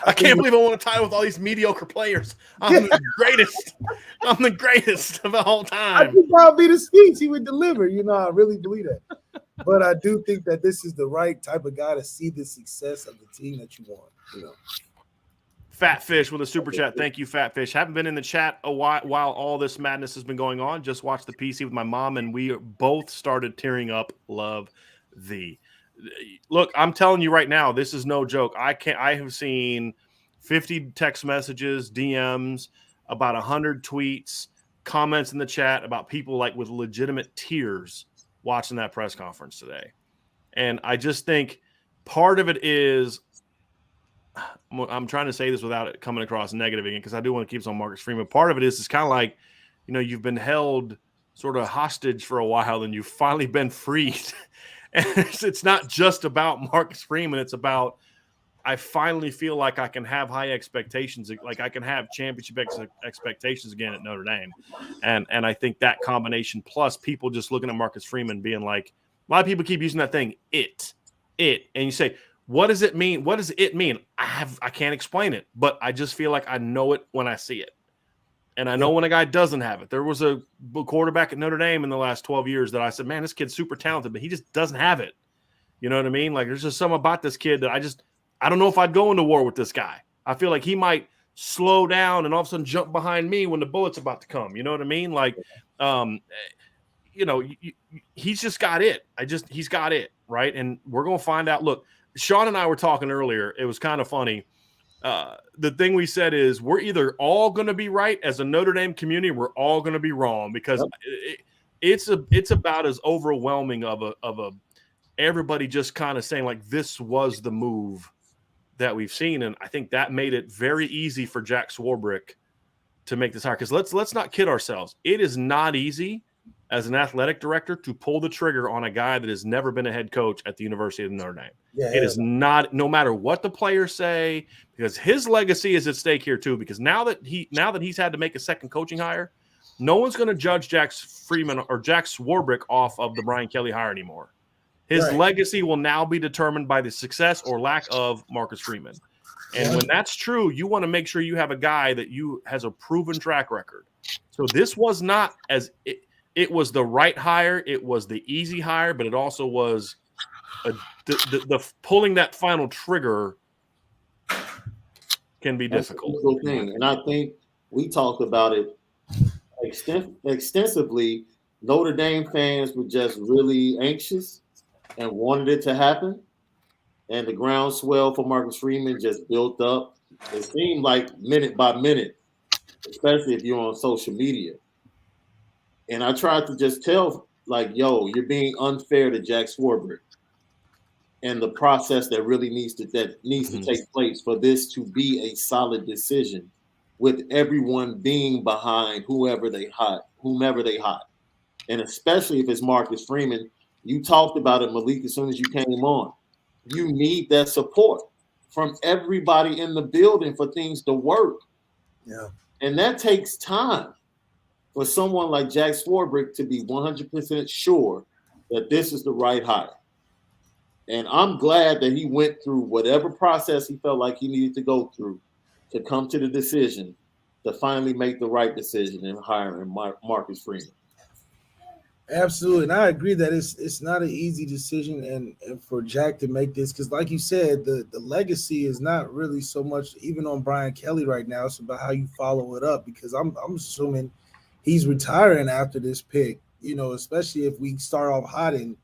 I can't believe I want to tie with all these mediocre players. I'm the greatest. I'm the greatest of all time. I think that'll be the speech he would deliver, I really believe that. But I do think that this is the right type of guy to see the success of the team that you want, Fat Fish with a super chat. Thank you, Fat Fish. Haven't been in the chat a while all this madness has been going on. Just watched the PC with my mom, and we both started tearing up. Love thee. Look, I'm telling you right now, this is no joke. I have seen 50 text messages, DMs, about 100 tweets, comments in the chat about people like with legitimate tears watching that press conference today. And I just think part of it is, I'm trying to say this without it coming across negative again, because I do want to keep us on Marcus Freeman. Part of it is it's kind of like, you've been held sort of hostage for a while and you've finally been freed. And it's not just about Marcus Freeman. It's about I finally feel like I can have high expectations, like I can have championship expectations again at Notre Dame. And I think that combination plus people just looking at Marcus Freeman being like, a lot of people keep using that thing, it. And you say, what does it mean? What does it mean? I can't explain it, but I just feel like I know it when I see it. And I know when a guy doesn't have it. There was a quarterback at Notre Dame in the last 12 years that I said, man, this kid's super talented, but he just doesn't have it. You know what I mean? Like, there's just something about this kid that I don't know if I'd go into war with this guy. I feel like he might slow down and all of a sudden jump behind me when the bullet's about to come. You know what I mean? Like, he's just got it. He's got it, right? And we're going to find out. Look, Sean and I were talking earlier. It was kind of funny. The thing we said is we're either all going to be right as a Notre Dame community, we're all going to be wrong because it's about as overwhelming of a everybody just kind of saying like this was the move that we've seen, and I think that made it very easy for Jack Swarbrick to make this hire. Because let's not kid ourselves, it is not easy as an athletic director to pull the trigger on a guy that has never been a head coach at the University of Notre Dame. It is not, no matter what the players say, because his legacy is at stake here too. Because now that he's had to make a second coaching hire, no one's going to judge Jack Freeman or Jack Swarbrick off of the Brian Kelly hire anymore. His legacy will now be determined by the success or lack of Marcus Freeman. And when that's true, you want to make sure you have a guy that has a proven track record. So this was not it was the right hire. It was the easy hire, but it also was the pulling that final trigger can be difficult. That's a difficult thing. And I think we talked about it extensively. Notre Dame fans were just really anxious and wanted it to happen. And the groundswell for Marcus Freeman just built up. It seemed like minute by minute, especially if you're on social media. And I tried to just tell, like, yo, you're being unfair to Jack Swarbrick and the process that really needs to take place for this to be a solid decision with everyone being behind whomever they hire. And especially if it's Marcus Freeman. You talked about it, Malik, as soon as you came on. You need that support from everybody in the building for things to work. Yeah. And that takes time for someone like Jack Swarbrick to be 100% sure that this is the right hire. And I'm glad that he went through whatever process he felt like he needed to go through to come to the decision to finally make the right decision in hiring Marcus Freeman. Absolutely, and I agree that it's not an easy decision, and for Jack to make this, because like you said, the legacy is not really so much even on Brian Kelly right now. It's about how you follow it up, because I'm assuming he's retiring after this pick. You know, especially if we start off hot and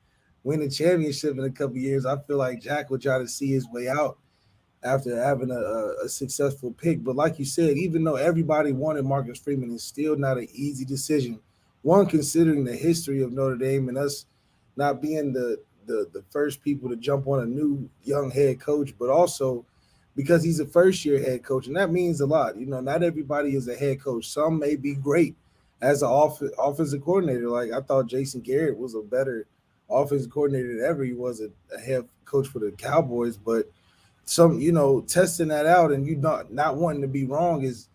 win a championship in a couple of years, I feel like Jack would try to see his way out after having a successful pick. But like you said, even though everybody wanted Marcus Freeman, it's still not an easy decision. One, considering the history of Notre Dame and us not being the first people to jump on a new young head coach, but also because he's a first-year head coach, and that means a lot. You know, not everybody is a head coach. Some may be great as an offensive coordinator. Like, I thought Jason Garrett was a better offensive coordinator than ever he was a head coach for the Cowboys. But some, testing that out and you not wanting to be wrong is,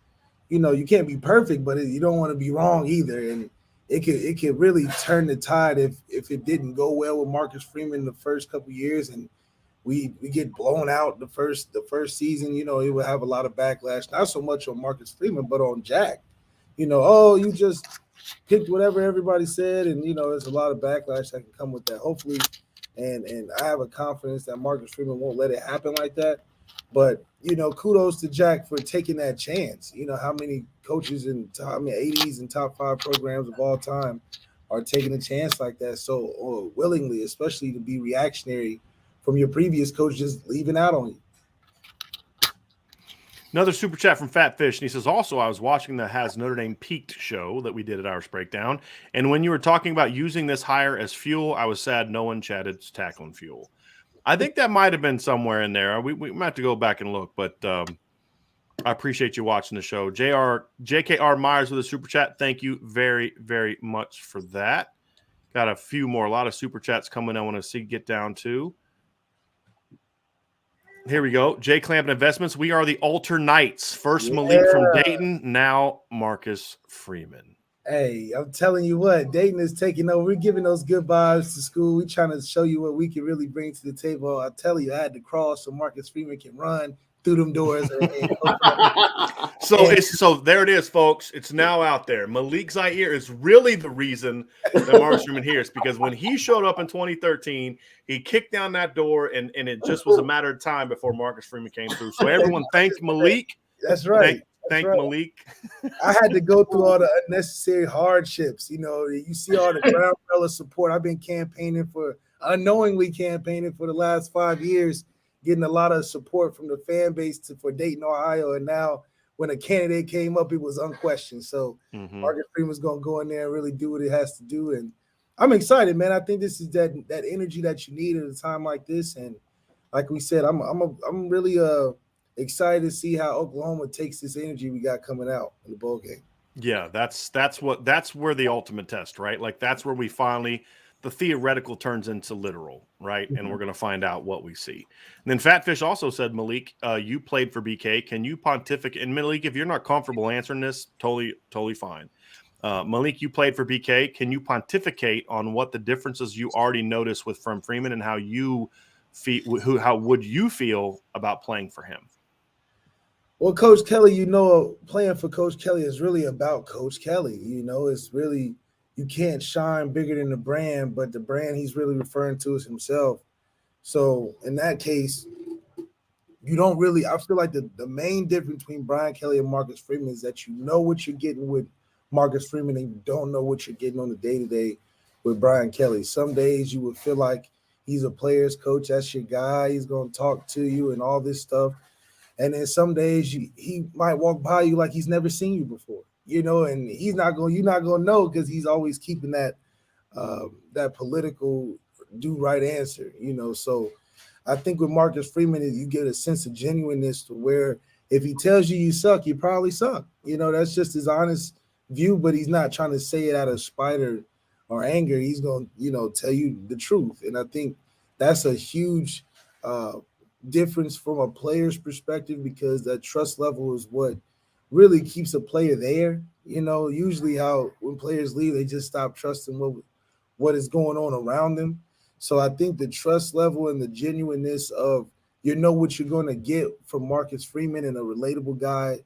you can't be perfect, but you don't want to be wrong either. And it could really turn the tide if it didn't go well with Marcus Freeman the first couple of years and we get blown out the first season. It would have a lot of backlash, not so much on Marcus Freeman, but on Jack. You just picked whatever everybody said, and there's a lot of backlash that can come with that. Hopefully, and I have a confidence that Marcus Freeman won't let it happen like that. But kudos to Jack for taking that chance. How many coaches in 80s and top 5 programs of all time are taking a chance like that so willingly, especially to be reactionary from your previous coach just leaving out on you. Another super chat from Fat Fish, and he says, also, I was watching the Has Notre Dame Peaked show that we did at Irish Breakdown, and when you were talking about using this hire as fuel, I was sad no one chatted tackling fuel. I think that might have been somewhere in there. We might have to go back and look, but I appreciate you watching the show. JKR Myers with a super chat. Thank you very, very much for that. Got a lot of super chats coming I want to get down to. Here we go. Jay Clampin Investments. We are the Alternites. First Yeah. Malik from Dayton. Now Marcus Freeman. Hey, I'm telling you what, Dayton is taking over. We're giving those good vibes to school. We're trying to show you what we can really bring to the table. I tell you, I had to crawl so Marcus Freeman can run through them doors. So there it is, folks. It's now out there. Malik Zaire is really the reason that Marcus Freeman here is because when he showed up in 2013, he kicked down that door, and it just was a matter of time before Marcus Freeman came through. So everyone thank Malik. That's right. Thank Malik. I had to go through all the unnecessary hardships. You know, you see all the ground fella support. I've been unknowingly campaigning for the last 5 years, getting a lot of support from the fan base for Dayton, Ohio. And now when a candidate came up, it was unquestioned. So Marcus Freeman's going to go in there and really do what it has to do. And I'm excited, man. I think this is that energy that you need at a time like this. And like we said, I'm really excited to see how Oklahoma takes this energy we got coming out in the bowl game. Yeah, that's where the ultimate test, right? Like that's where we finally the theoretical turns into literal, right? And we're going to find out what we see. And then Fatfish also said, Malik, you played for BK. Can you pontificate? And Malik, if you're not comfortable answering this, totally fine. Malik, you played for BK. Can you pontificate on what the differences you already noticed from Freeman and how would you feel about playing for him? Well, Coach Kelly, playing for Coach Kelly is really about Coach Kelly. It's really, you can't shine bigger than the brand, but the brand he's really referring to is himself. So in that case, I feel like the main difference between Brian Kelly and Marcus Freeman is that you know what you're getting with Marcus Freeman and you don't know what you're getting on the day-to-day with Brian Kelly. Some days you would feel like he's a player's coach. That's your guy. He's going to talk to you and all this stuff. And then some days he might walk by you like he's never seen you before, and you're not going to know because he's always keeping that political do right answer, So I think with Marcus Freeman, you get a sense of genuineness to where if he tells you you suck, you probably suck. That's just his honest view, but he's not trying to say it out of spite or anger. He's going to, tell you the truth. And I think that's a huge difference from a player's perspective because that trust level is what really keeps a player there. Usually when players leave, they just stop trusting what is going on around them. So I think the trust level and the genuineness of what you're going to get from Marcus Freeman and a relatable guy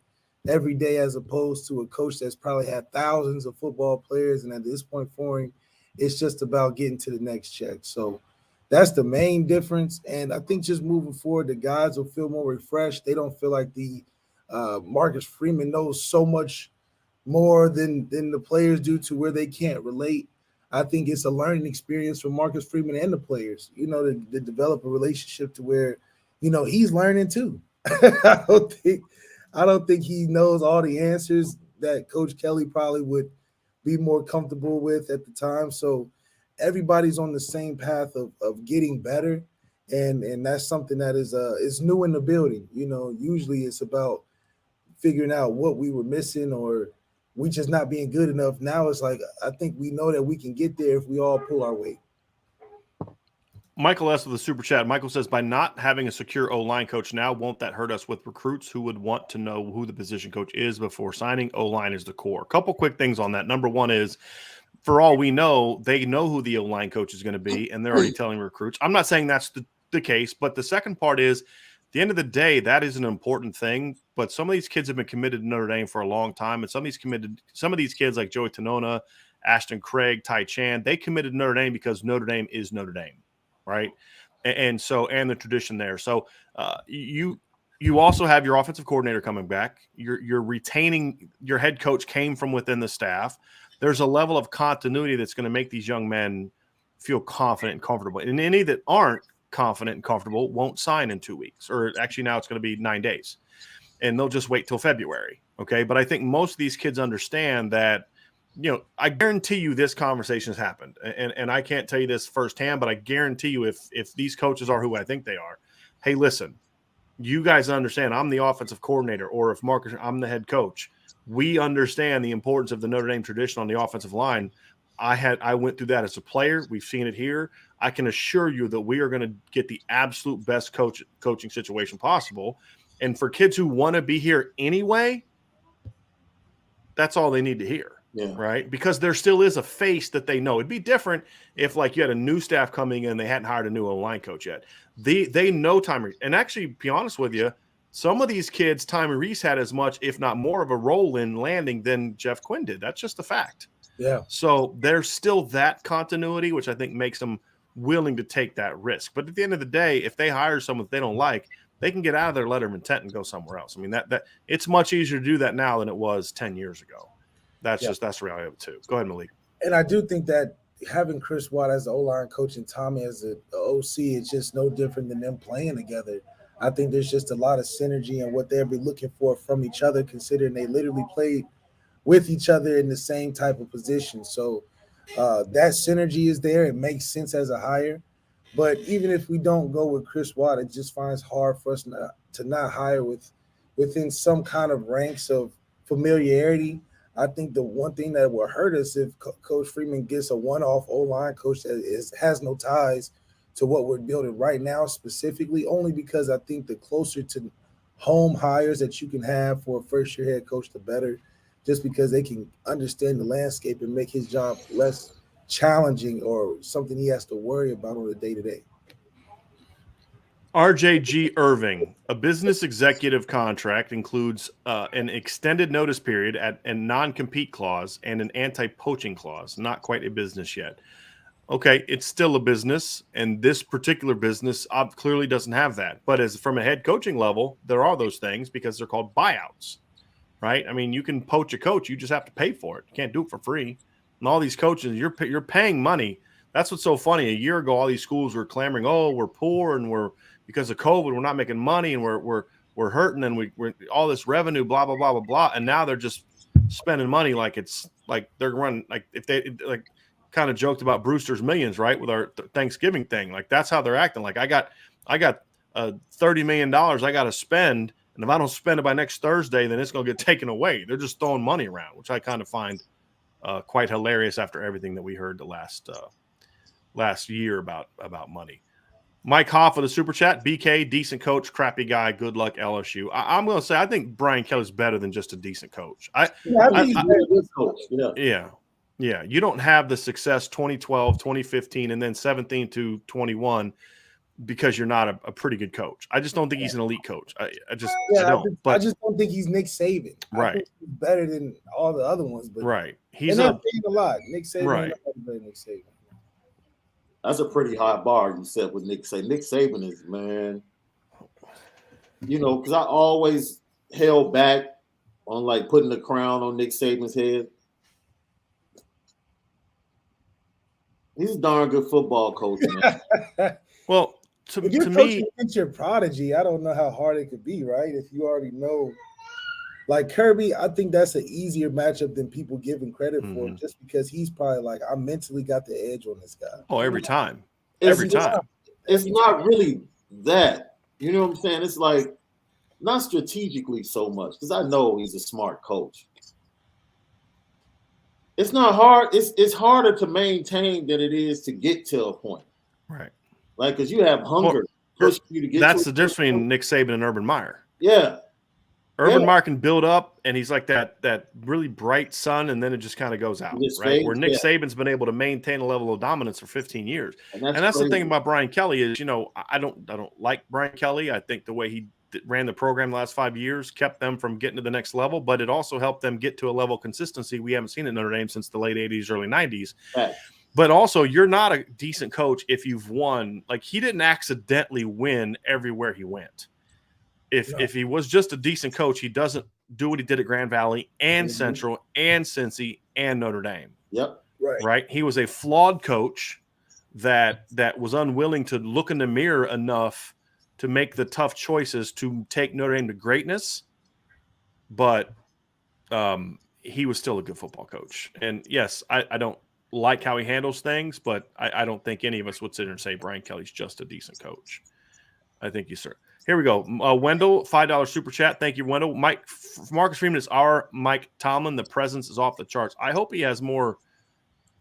every day as opposed to a coach that's probably had thousands of football players. And at this point for him, it's just about getting to the next check. So that's the main difference. And I think just moving forward, the guys will feel more refreshed. They don't feel like the Marcus Freeman knows so much more than the players do to where they can't relate. I think it's a learning experience for Marcus Freeman and the players, to develop a relationship to where, he's learning too. I don't think he knows all the answers that Coach Kelly probably would be more comfortable with at the time. So everybody's on the same path of getting better. And that's something that is new in the building. Usually it's about figuring out what we were missing or we just not being good enough. Now it's like, I think we know that we can get there if we all pull our weight. Michael S. with a super chat. Michael says, by not having a secure O-line coach now, won't that hurt us with recruits who would want to know who the position coach is before signing? O-line is the core. A couple quick things on that. Number one is, for all we know, they know who the O-line coach is going to be, and they're already telling recruits. I'm not saying that's the case, but the second part is, at the end of the day, that is an important thing. But some of these kids have been committed to Notre Dame for a long time, and some of these kids like Joey Tanona, Ashton Craig, Ty Chan, they committed to Notre Dame because Notre Dame is Notre Dame, right? And the tradition there. So you also have your offensive coordinator coming back. You're retaining your head coach came from within the staff. There's a level of continuity that's going to make these young men feel confident and comfortable. And any that aren't confident and comfortable won't sign in 2 weeks, or actually now it's going to be 9 days, and they'll just wait till February. Okay. But I think most of these kids understand that, I guarantee you this conversation has happened, and I can't tell you this firsthand, but I guarantee you if these coaches are who I think they are, hey, listen, you guys understand I'm the offensive coordinator, or if Marcus, I'm the head coach. We understand the importance of the Notre Dame tradition on the offensive line. I went through that as a player. We've seen it here. I can assure you that we are going to get the absolute best coaching situation possible. And for kids who want to be here anyway, that's all they need to hear. Yeah. Right. Because there still is a face that they know. It'd be different if like you had a new staff coming in, they hadn't hired a new O-line coach yet. They know Tommy. And actually, to be honest with you, some of these kids, Tommy Reese had as much, if not more of a role in landing than Jeff Quinn did. That's just a fact. Yeah. So there's still that continuity, which I think makes them willing to take that risk. But at the end of the day, if they hire someone that they don't like, they can get out of their letter of intent and go somewhere else. I mean, that it's much easier to do that now than it was 10 years ago. That's the reality of it too. Go ahead, Malik. And I do think that having Chris Watt as the O-line coach and Tommy as the OC is just no different than them playing together. I think there's just a lot of synergy and what they'll be looking for from each other, considering they literally played with each other in the same type of position. So that synergy is there. It makes sense as a hire. But even if we don't go with Chris Watt, it just finds hard for us to not hire within some kind of ranks of familiarity. I think the one thing that will hurt us if Coach Freeman gets a one-off O-line coach that has no ties to what we're building right now specifically, only because I think the closer to home hires that you can have for a first-year head coach, the better, just because they can understand the landscape and make his job less challenging or something he has to worry about on a day-to-day. RJG Irving, a business executive contract includes an extended notice period and non-compete clause and an anti-poaching clause. Not quite a business yet. Okay, it's still a business, and this particular business clearly doesn't have that. But as from a head coaching level, there are those things because they're called buyouts, right? I mean, you can poach a coach, you just have to pay for it. You can't do it for free. And all these coaches, you're paying money. That's what's so funny. A year ago, all these schools were clamoring, "Oh, we're poor and because of COVID, we're not making money and we're hurting and we're all this revenue, blah blah blah blah blah." And now they're just spending money like it's like they're running like if they like kind of joked about Brewster's Millions, right, with our Thanksgiving thing. Like that's how they're acting. Like I got $30 million I got to spend, and if I don't spend it by next Thursday, then it's going to get taken away. They're just throwing money around, which I kind of find quite hilarious after everything that we heard the last year about money. Mike Hoff with a super chat. BK, decent coach, crappy guy. Good luck, LSU. I'm going to say I think Brian Kelly's better than just a decent coach. I think he's a very good coach. Yeah. You don't have the success 2012, 2015, and then 17 to 21 because you're not a pretty good coach. I just don't think he's an elite coach. I just don't think he's Nick Saban. Right. I think he's better than all the other ones. But right. He's a lot. Nick Saban. Right. Nick Saban. That's a pretty high bar you set with Nick Saban. Nick Saban is, man, because I always held back on like putting the crown on Nick Saban's head. He's a darn good football coach, man. Well, to me, against your prodigy, I don't know how hard it could be, right? If you already know, like Kirby, I think that's an easier matchup than people give him credit for, just because he's probably like, I mentally got the edge on this guy. Oh, every time. It's not really that. You know what I'm saying? It's like not strategically so much, because I know he's a smart coach. It's not hard. It's harder to maintain than it is to get to a point. Right. Like, because you have hunger pushing you to get. That's the difference between Nick Saban and Urban Meyer. Yeah. Urban Meyer can build up, and he's like that really bright sun, and then it just kind of goes out, right? Where Nick Saban's been able to maintain a level of dominance for 15 years. And that's the thing about Brian Kelly is, I don't like Brian Kelly. I think the way he ran the program the last 5 years kept them from getting to the next level, but it also helped them get to a level of consistency we haven't seen at Notre Dame since the late 80s, early 90s. Right. But also, you're not a decent coach if you've won. Like, he didn't accidentally win everywhere he went. If he was just a decent coach, he doesn't do what he did at Grand Valley and Central and Cincy and Notre Dame. Yep. Right. He was a flawed coach that was unwilling to look in the mirror enough to make the tough choices to take Notre Dame to greatness. But he was still a good football coach. And yes, I don't like how he handles things, but I don't think any of us would sit there and say Brian Kelly's just a decent coach. I think you, sir. Here we go. Wendell, $5 super chat. Thank you, Wendell. Marcus Freeman is our Mike Tomlin. The presence is off the charts. I hope he has more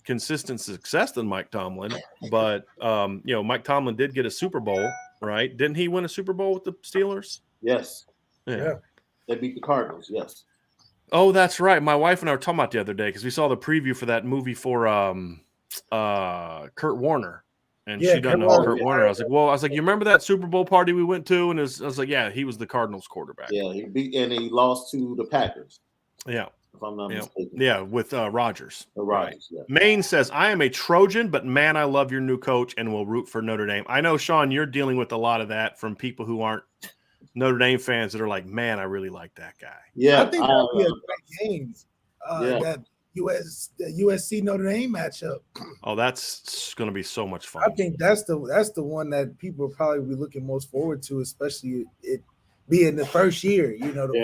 consistent success than Mike Tomlin, but Mike Tomlin did get a Super Bowl, right? Didn't he win a Super Bowl with the Steelers? Yes. Yeah. They beat the Cardinals. Yes. Oh, that's right. My wife and I were talking about the other day because we saw the preview for that movie for Kurt Warner, and she doesn't know Kurt Warner. I was like, you remember that Super Bowl party we went to? And I was like, yeah, he was the Cardinals quarterback. Yeah, he lost to the Packers. Yeah. If I'm not mistaken. Yeah, with Rodgers. Rodgers, yeah. Maine says, I am a Trojan, but man, I love your new coach and will root for Notre Dame. I know, Sean, you're dealing with a lot of that from people who aren't Notre Dame fans that are like, man, I really like that guy. Yeah, I think that'll be a great game. That USC Notre Dame matchup. Oh, that's going to be so much fun. I think that's the one that people will probably be looking most forward to, especially it being the first year.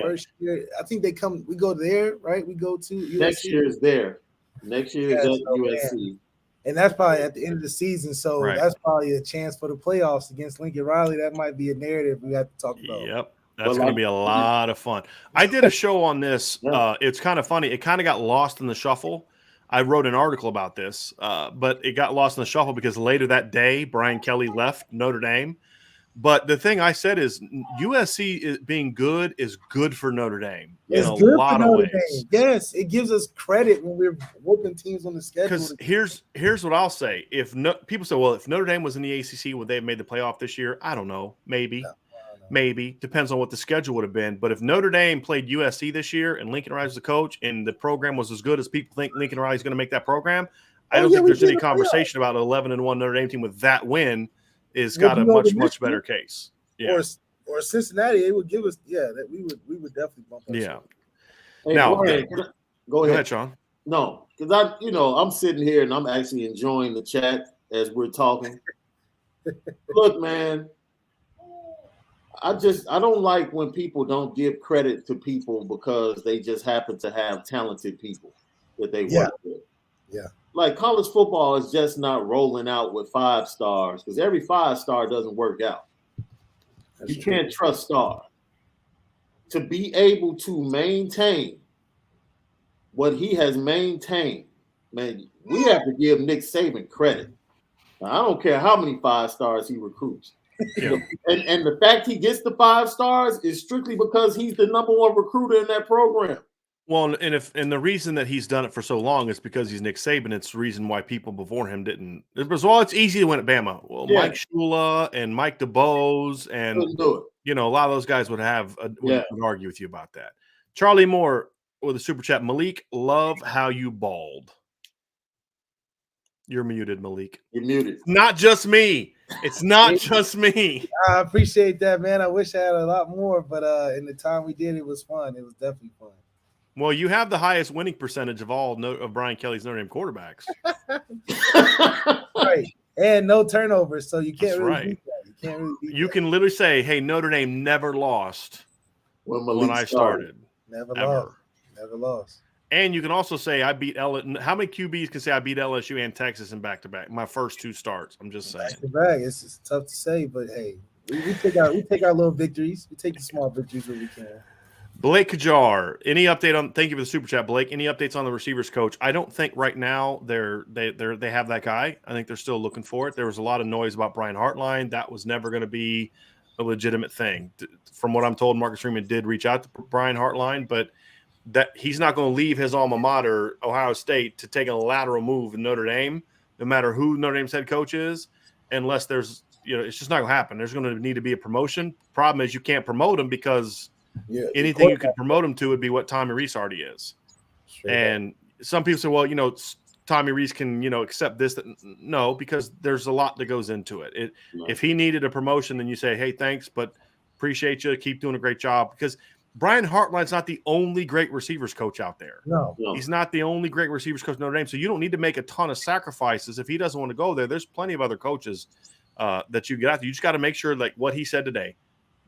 First year. I think we go there, right? We go to USC. Next year is there. Next year is at USC. Man. And that's probably at the end of the season. So that's probably a chance for the playoffs against Lincoln Riley. That might be a narrative we have to talk about. Yep. That's going to be a lot of fun. I did a show on this. It's kind of funny. It kind of got lost in the shuffle. I wrote an article about this, but it got lost in the shuffle because later that day, Brian Kelly left Notre Dame. But the thing I said is USC being good is good for Notre Dame in a lot of ways. Yes, it gives us credit when we're whooping teams on the schedule. Because here's what I'll say. People say, well, if Notre Dame was in the ACC, would they have made the playoff this year? I don't know. Maybe. No. Maybe. Depends on what the schedule would have been. But if Notre Dame played USC this year and Lincoln Riley was the coach and the program was as good as people think Lincoln Riley is going to make that program, I don't think there's any conversation about an 11-1 Notre Dame team with that win is got a much better case. Yeah. Or Cincinnati, it would give us that we would definitely bump up. Yeah. Hey, now go ahead, Sean. No, because I'm sitting here and I'm actually enjoying the chat as we're talking. Look, man, I don't like when people don't give credit to people because they just happen to have talented people that they work with. Yeah. Like college football is just not rolling out with 5 stars because every 5-star doesn't work out. You can't trust stars. To be able to maintain what he has maintained, man, we have to give Nick Saban credit. Now, I don't care how many 5 stars he recruits. Yeah. And the fact he gets the 5 stars is strictly because he's the number 1 recruiter in that program. Well, and the reason that he's done it for so long is because he's Nick Saban. It's the reason why people before him didn't. It was it's easy to win at Bama. Well, Mike Shula and Mike DeBose and a lot of those guys would argue with you about that. Charlie Moore with a super chat. Malik, love how you balled. You're muted, Malik. You're muted. Not just me. It's not just me. I appreciate that, man. I wish I had a lot more, but in the time we did, it was fun. It was definitely fun. Well, you have the highest winning percentage of all of Brian Kelly's Notre Dame quarterbacks. Right. And no turnovers, so you can't really beat that. You can't really beat that. Can literally say, hey, Notre Dame never lost when I started. Never lost. And you can also say I beat LSU. How many QBs can say I beat LSU and Texas in back-to-back? My first 2 starts. I'm just saying. Back-to-back. It's just tough to say, but hey, we take our little victories. We take the small victories when we can. Blake Kajar, any update on? Thank you for the super chat, Blake. Any updates on the receivers coach? I don't think right now they have that guy. I think they're still looking for it. There was a lot of noise about Brian Hartline. That was never going to be a legitimate thing. From what I'm told, Marcus Freeman did reach out to Brian Hartline, but that he's not going to leave his alma mater, Ohio State, to take a lateral move in Notre Dame, no matter who Notre Dame's head coach is, unless there's it's just not going to happen. There's going to need to be a promotion. Problem is you can't promote him because anything you could promote him to would be what Tommy Rees already is. Sure. And some people say, well, Tommy Rees can, accept this. No, because there's a lot that goes into it. If he needed a promotion, then you say, hey, thanks, but appreciate you. Keep doing a great job. Because Brian Hartline's not the only great receivers coach out there. No. He's not the only great receivers coach in Notre Dame. So you don't need to make a ton of sacrifices. If he doesn't want to go there, there's plenty of other coaches that you get out there. You just got to make sure, like what he said today,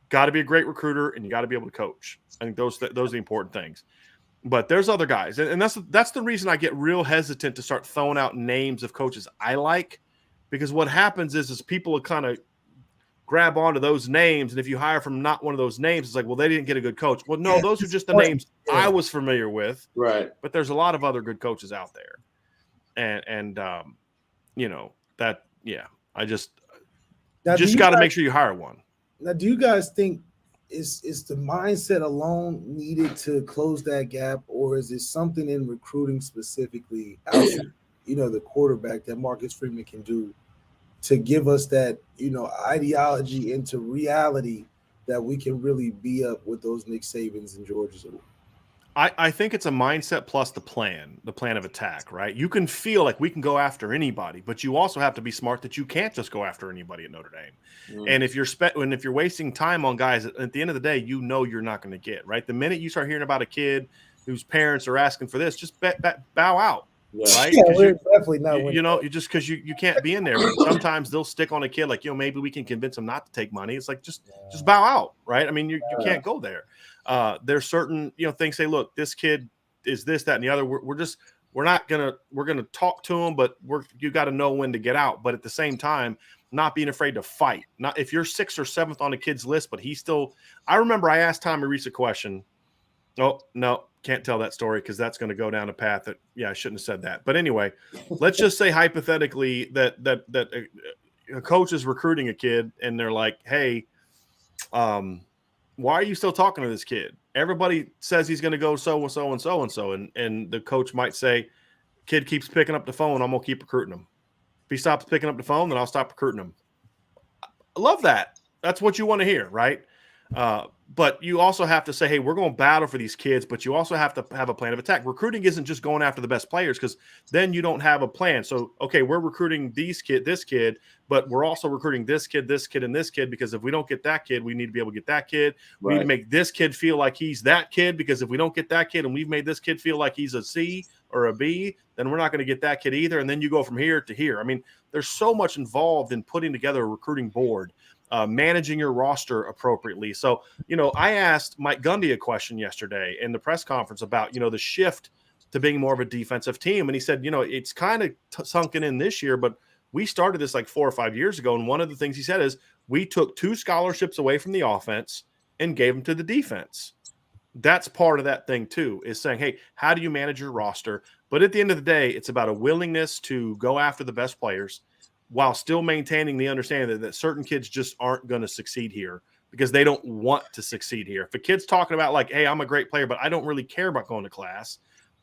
got to be a great recruiter and you got to be able to coach. I think those are the important things. But there's other guys. And that's the reason I get real hesitant to start throwing out names of coaches I like, because what happens is people will kind of grab onto those names. And if you hire from not one of those names, it's like, well, they didn't get a good coach. Well, no, those are just the names I was familiar with. Right. But there's a lot of other good coaches out there. and you know that I just Now, got to make sure you hire one. Now, do you guys think is the mindset alone needed to close that gap, or is it something in recruiting specifically outside, the quarterback that Marcus Freeman can do to give us that, ideology into reality that we can really be up with those Nick Sabans and Georges? I think it's a mindset plus the plan of attack, right? You can feel like we can go after anybody, but you also have to be smart that you can't just go after anybody at Notre Dame. And if you're wasting time on guys, at the end of the day, you're not going to get, right? The minute you start hearing about a kid whose parents are asking for this, just bow out. Yeah. Right? Yeah, we're definitely not. You just because you can't be in there. But sometimes they'll stick on a kid like, maybe we can convince them not to take money. It's like just bow out, right? I mean, you can't go there. There's certain things. Say, look, this kid is this, that, and the other. We're gonna talk to him, but you got to know when to get out. But at the same time, not being afraid to fight. Not if you're 6th or 7th on a kid's list, but he's still. I remember I asked Tommy Reese a question. Oh, no, can't tell that story because that's going to go down a path that, I shouldn't have said that. But anyway, let's just say hypothetically that a coach is recruiting a kid and they're like, hey, why are you still talking to this kid? Everybody says he's going to go so-and-so and so-and-so. And the coach might say, kid keeps picking up the phone, I'm going to keep recruiting him. If he stops picking up the phone, then I'll stop recruiting him. I love that. That's what you want to hear, right? But you also have to say, hey, we're going to battle for these kids, but you also have to have a plan of attack. Recruiting isn't just going after the best players because then you don't have a plan. So, okay, we're recruiting this kid, but we're also recruiting this kid, and this kid because if we don't get that kid, we need to be able to get that kid. We need to make this kid feel like he's that kid because if we don't get that kid and we've made this kid feel like he's a C or a B, then we're not going to get that kid either. And then you go from here to here. I mean, there's so much involved in putting together a recruiting board. Managing your roster appropriately. So, I asked Mike Gundy a question yesterday in the press conference about, the shift to being more of a defensive team. And he said, it's kind of sunken in this year, but we started this like 4 or 5 years ago. And one of the things he said is we took 2 scholarships away from the offense and gave them to the defense. That's part of that thing too, is saying, hey, how do you manage your roster? But at the end of the day, it's about a willingness to go after the best players while still maintaining the understanding that certain kids just aren't going to succeed here because they don't want to succeed here. If a kid's talking about like, hey, I'm a great player, but I don't really care about going to class,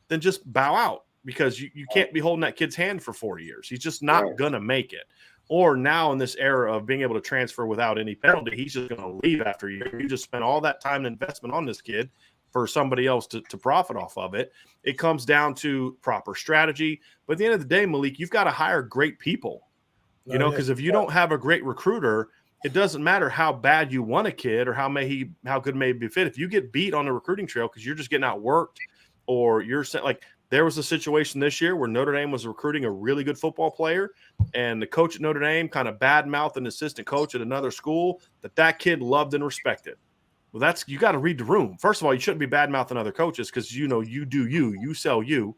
then just bow out because you can't be holding that kid's hand for 4 years. He's just not going to make it. Or now in this era of being able to transfer without any penalty, he's just going to leave after a year. You just spent all that time and investment on this kid for somebody else to profit off of it. It comes down to proper strategy. But at the end of the day, Malik, you've got to hire great people. Because if you don't have a great recruiter, it doesn't matter how bad you want a kid or how good may be fit. If you get beat on the recruiting trail because you're just getting outworked or you're like there was a situation this year where Notre Dame was recruiting a really good football player and the coach at Notre Dame kind of badmouthed an assistant coach at another school that kid loved and respected. Well, you got to read the room. First of all, you shouldn't be badmouthing other coaches because, you do you sell you.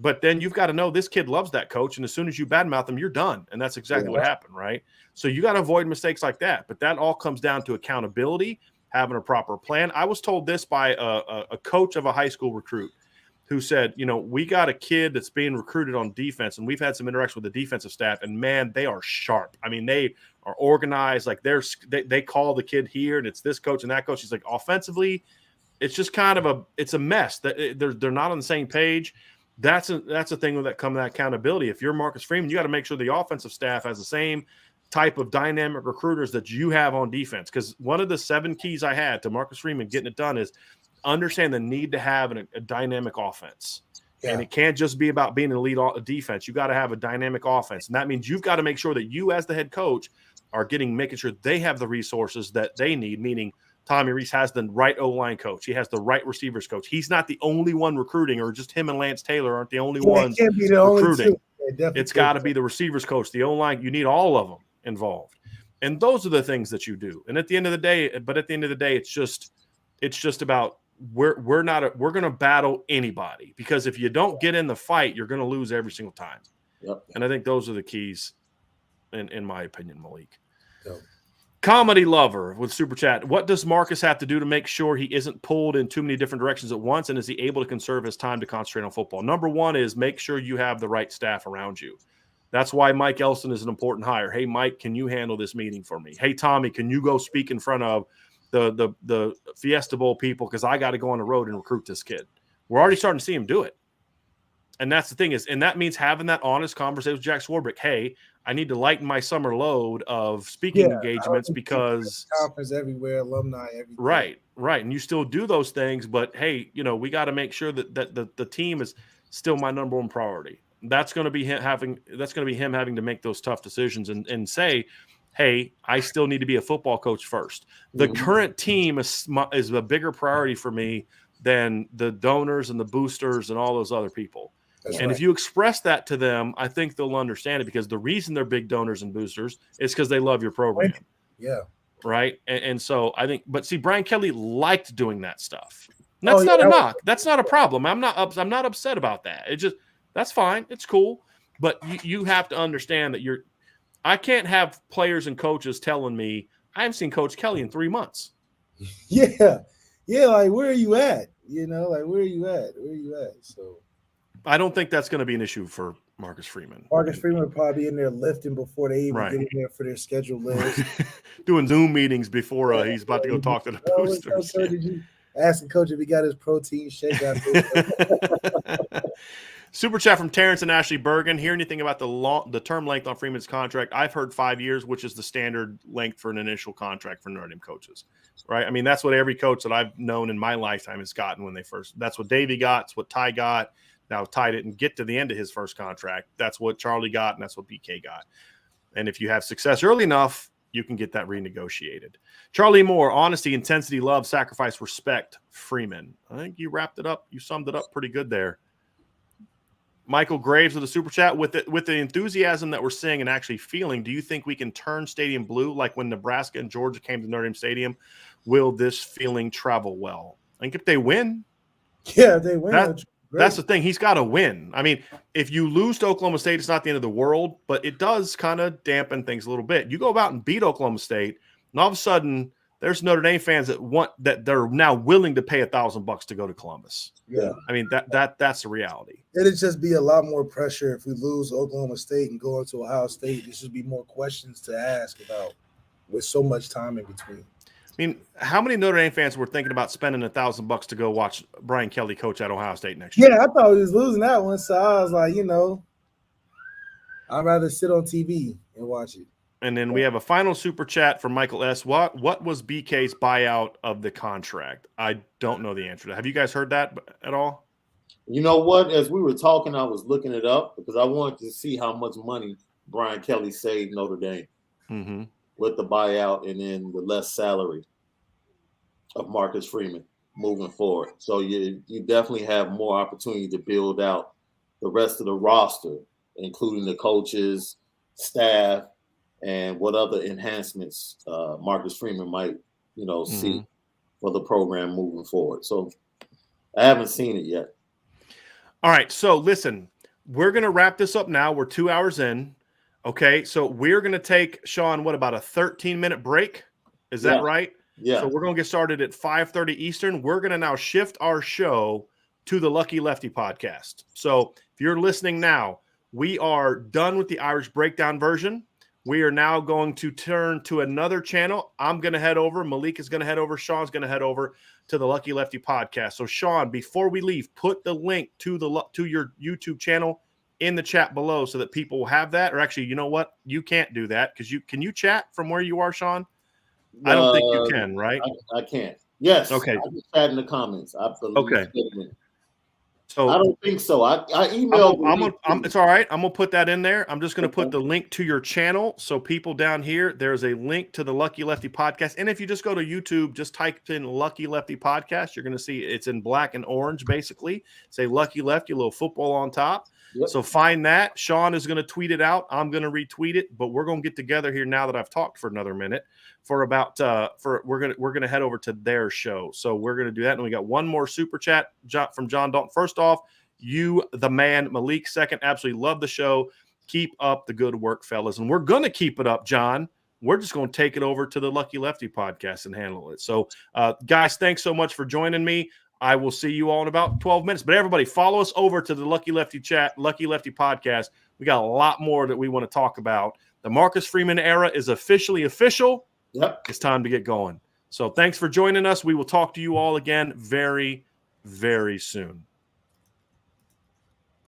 But then you've got to know this kid loves that coach, and as soon as you badmouth him, you're done. And that's exactly what happened, right? So you got to avoid mistakes like that. But that all comes down to accountability, having a proper plan. I was told this by a coach of a high school recruit who said, we got a kid that's being recruited on defense, and we've had some interaction with the defensive staff, and, man, they are sharp. I mean, they are organized. Like they call the kid here, and it's this coach and that coach. He's like, offensively, it's just kind of it's a mess. They're not on the same page. That's a thing with that comes that accountability. If you're Marcus Freeman, you got to make sure the offensive staff has the same type of dynamic recruiters that you have on defense. Because one of the 7 keys I had to Marcus Freeman getting it done is understand the need to have a dynamic offense. Yeah. And it can't just be about being an elite defense. You got to have a dynamic offense. And that means you've got to make sure that you as the head coach are making sure they have the resources that they need, meaning Tommy Reese has the right O-line coach. He has the right receivers coach. He's not the only one recruiting, or just him and Lance Taylor aren't the only ones recruiting. It's got to be the receivers coach, the O-line. You need all of them involved. And those are the things that you do. And at the end of the day, it's just about we're going to battle anybody, because if you don't get in the fight, you're going to lose every single time. Yep. And I think those are the keys in my opinion, Malik. Yep. Comedy Lover with Super Chat. What does Marcus have to do to make sure he isn't pulled in too many different directions at once? And is he able to conserve his time to concentrate on football? Number one is make sure you have the right staff around you. That's why Mike Elston is an important hire. Hey, Mike, can you handle this meeting for me? Hey, Tommy, can you go speak in front of the Fiesta Bowl people? Because I got to go on the road and recruit this kid. We're already starting to see him do it. And that's the thing is, and that means having that honest conversation with Jack Swarbrick. Hey, I need to lighten my summer load of speaking engagements because conference everywhere, alumni, everything. Right. And you still do those things, but hey, we got to make sure that the team is still my number one priority. That's going to be him having to make those tough decisions and say, hey, I still need to be a football coach first. The current team is a bigger priority for me than the donors and the boosters and all those other people. If you express that to them, I think they'll understand it, because the reason they're big donors and boosters is because they love your program. Yeah. Right. And so I think, but see, Brian Kelly liked doing that stuff. And that's not a knock. That's not a problem. I'm not upset about that. It just, that's fine. It's cool. But you have to understand that I can't have players and coaches telling me I haven't seen Coach Kelly in 3 months. Yeah. Yeah. Like, where are you at? Where are you at? So I don't think that's going to be an issue for Marcus Freeman. Marcus Freeman will probably be in there lifting before they even get in there for their scheduled list. Doing Zoom meetings before he's about to go talk to the boosters. Asking Coach if he got his protein shake out there. Super chat from Terrence and Ashley Bergen. Hear anything about the term length on Freeman's contract? I've heard 5 years, which is the standard length for an initial contract for Notre Dame coaches. Right? I mean, that's what every coach that I've known in my lifetime has gotten when they first. That's what Davey got. It's what Ty got. Now, Ty didn't get to the end of his first contract. That's what Charlie got, and that's what BK got. And if you have success early enough, you can get that renegotiated. Charlie Moore, honesty, intensity, love, sacrifice, respect, Freeman. I think you wrapped it up. You summed it up pretty good there. Michael Graves with a super chat. With the enthusiasm that we're seeing and actually feeling, do you think we can turn Stadium blue like when Nebraska and Georgia came to Notre Dame Stadium? Will this feeling travel well? I think if they win. Yeah, they win. That's the thing. He's got to win. I mean, if you lose to Oklahoma State, it's not the end of the world, but it does kind of dampen things a little bit. You go out and beat Oklahoma State, and all of a sudden, there's Notre Dame fans that they're now willing to pay $1,000 to go to Columbus. Yeah, I mean that's the reality. It'd just be a lot more pressure if we lose Oklahoma State and go into Ohio State. There should be more questions to ask about with so much time in between. I mean, how many Notre Dame fans were thinking about spending $1,000 to go watch Brian Kelly coach at Ohio State next year? Yeah, I thought he was losing that one, so I was like, I'd rather sit on TV and watch it. And then we have a final super chat from Michael S. What was BK's buyout of the contract? I don't know the answer to that. Have you guys heard that at all? You know what? As we were talking, I was looking it up because I wanted to see how much money Brian Kelly saved Notre Dame with the buyout and then the less salary of Marcus Freeman moving forward. So you definitely have more opportunity to build out the rest of the roster, including the coaches, staff, and what other enhancements Marcus Freeman might, see for the program moving forward. So I haven't seen it yet. All right. So listen, we're going to wrap this up now. We're 2 hours in. Okay. So we're going to take, Sean, about a 13-minute break? Is that right? Yeah. So we're going to get started at 5:30 Eastern. We're going to now shift our show to the Lucky Lefty podcast. So if you're listening now, we are done with the Irish Breakdown version. We are now going to turn to another channel. I'm going to head over. Malik is going to head over. Sean's going to head over to the Lucky Lefty podcast. So Sean, before we leave, put the link to your YouTube channel in the chat below so that people will have that. Or actually, you know what? You can't do that because can you chat from where you are, Sean? I don't think you can, right? I can't. Yes. Okay. I just chat in the comments. I believe. Okay. So I don't think so. I emailed. It's all right. I'm gonna put that in there. I'm just gonna put the link to your channel. So people down here, there's a link to the Lucky Lefty podcast. And if you just go to YouTube, just type in Lucky Lefty podcast, you're gonna see it's in black and orange, basically. Say Lucky Lefty, a little football on top. Yep. So find that. Sean is going to tweet it out. I'm going to retweet it, but we're going to get together here now that I've talked for another minute for about we're going to head over to their show. So we're going to do that. And we got one more super chat from John Dalton. First off, you the man, Malik. Second, absolutely love the show. Keep up the good work, fellas. And we're going to keep it up, John, we're just going to take it over to the Lucky Lefty podcast and handle it. So, guys, thanks so much for joining me. I will see you all in about 12 minutes. But everybody, follow us over to the Lucky Lefty Lucky Lefty podcast. We got a lot more that we want to talk about. The Marcus Freeman era is officially official. Yep. It's time to get going. So thanks for joining us. We will talk to you all again very, very soon.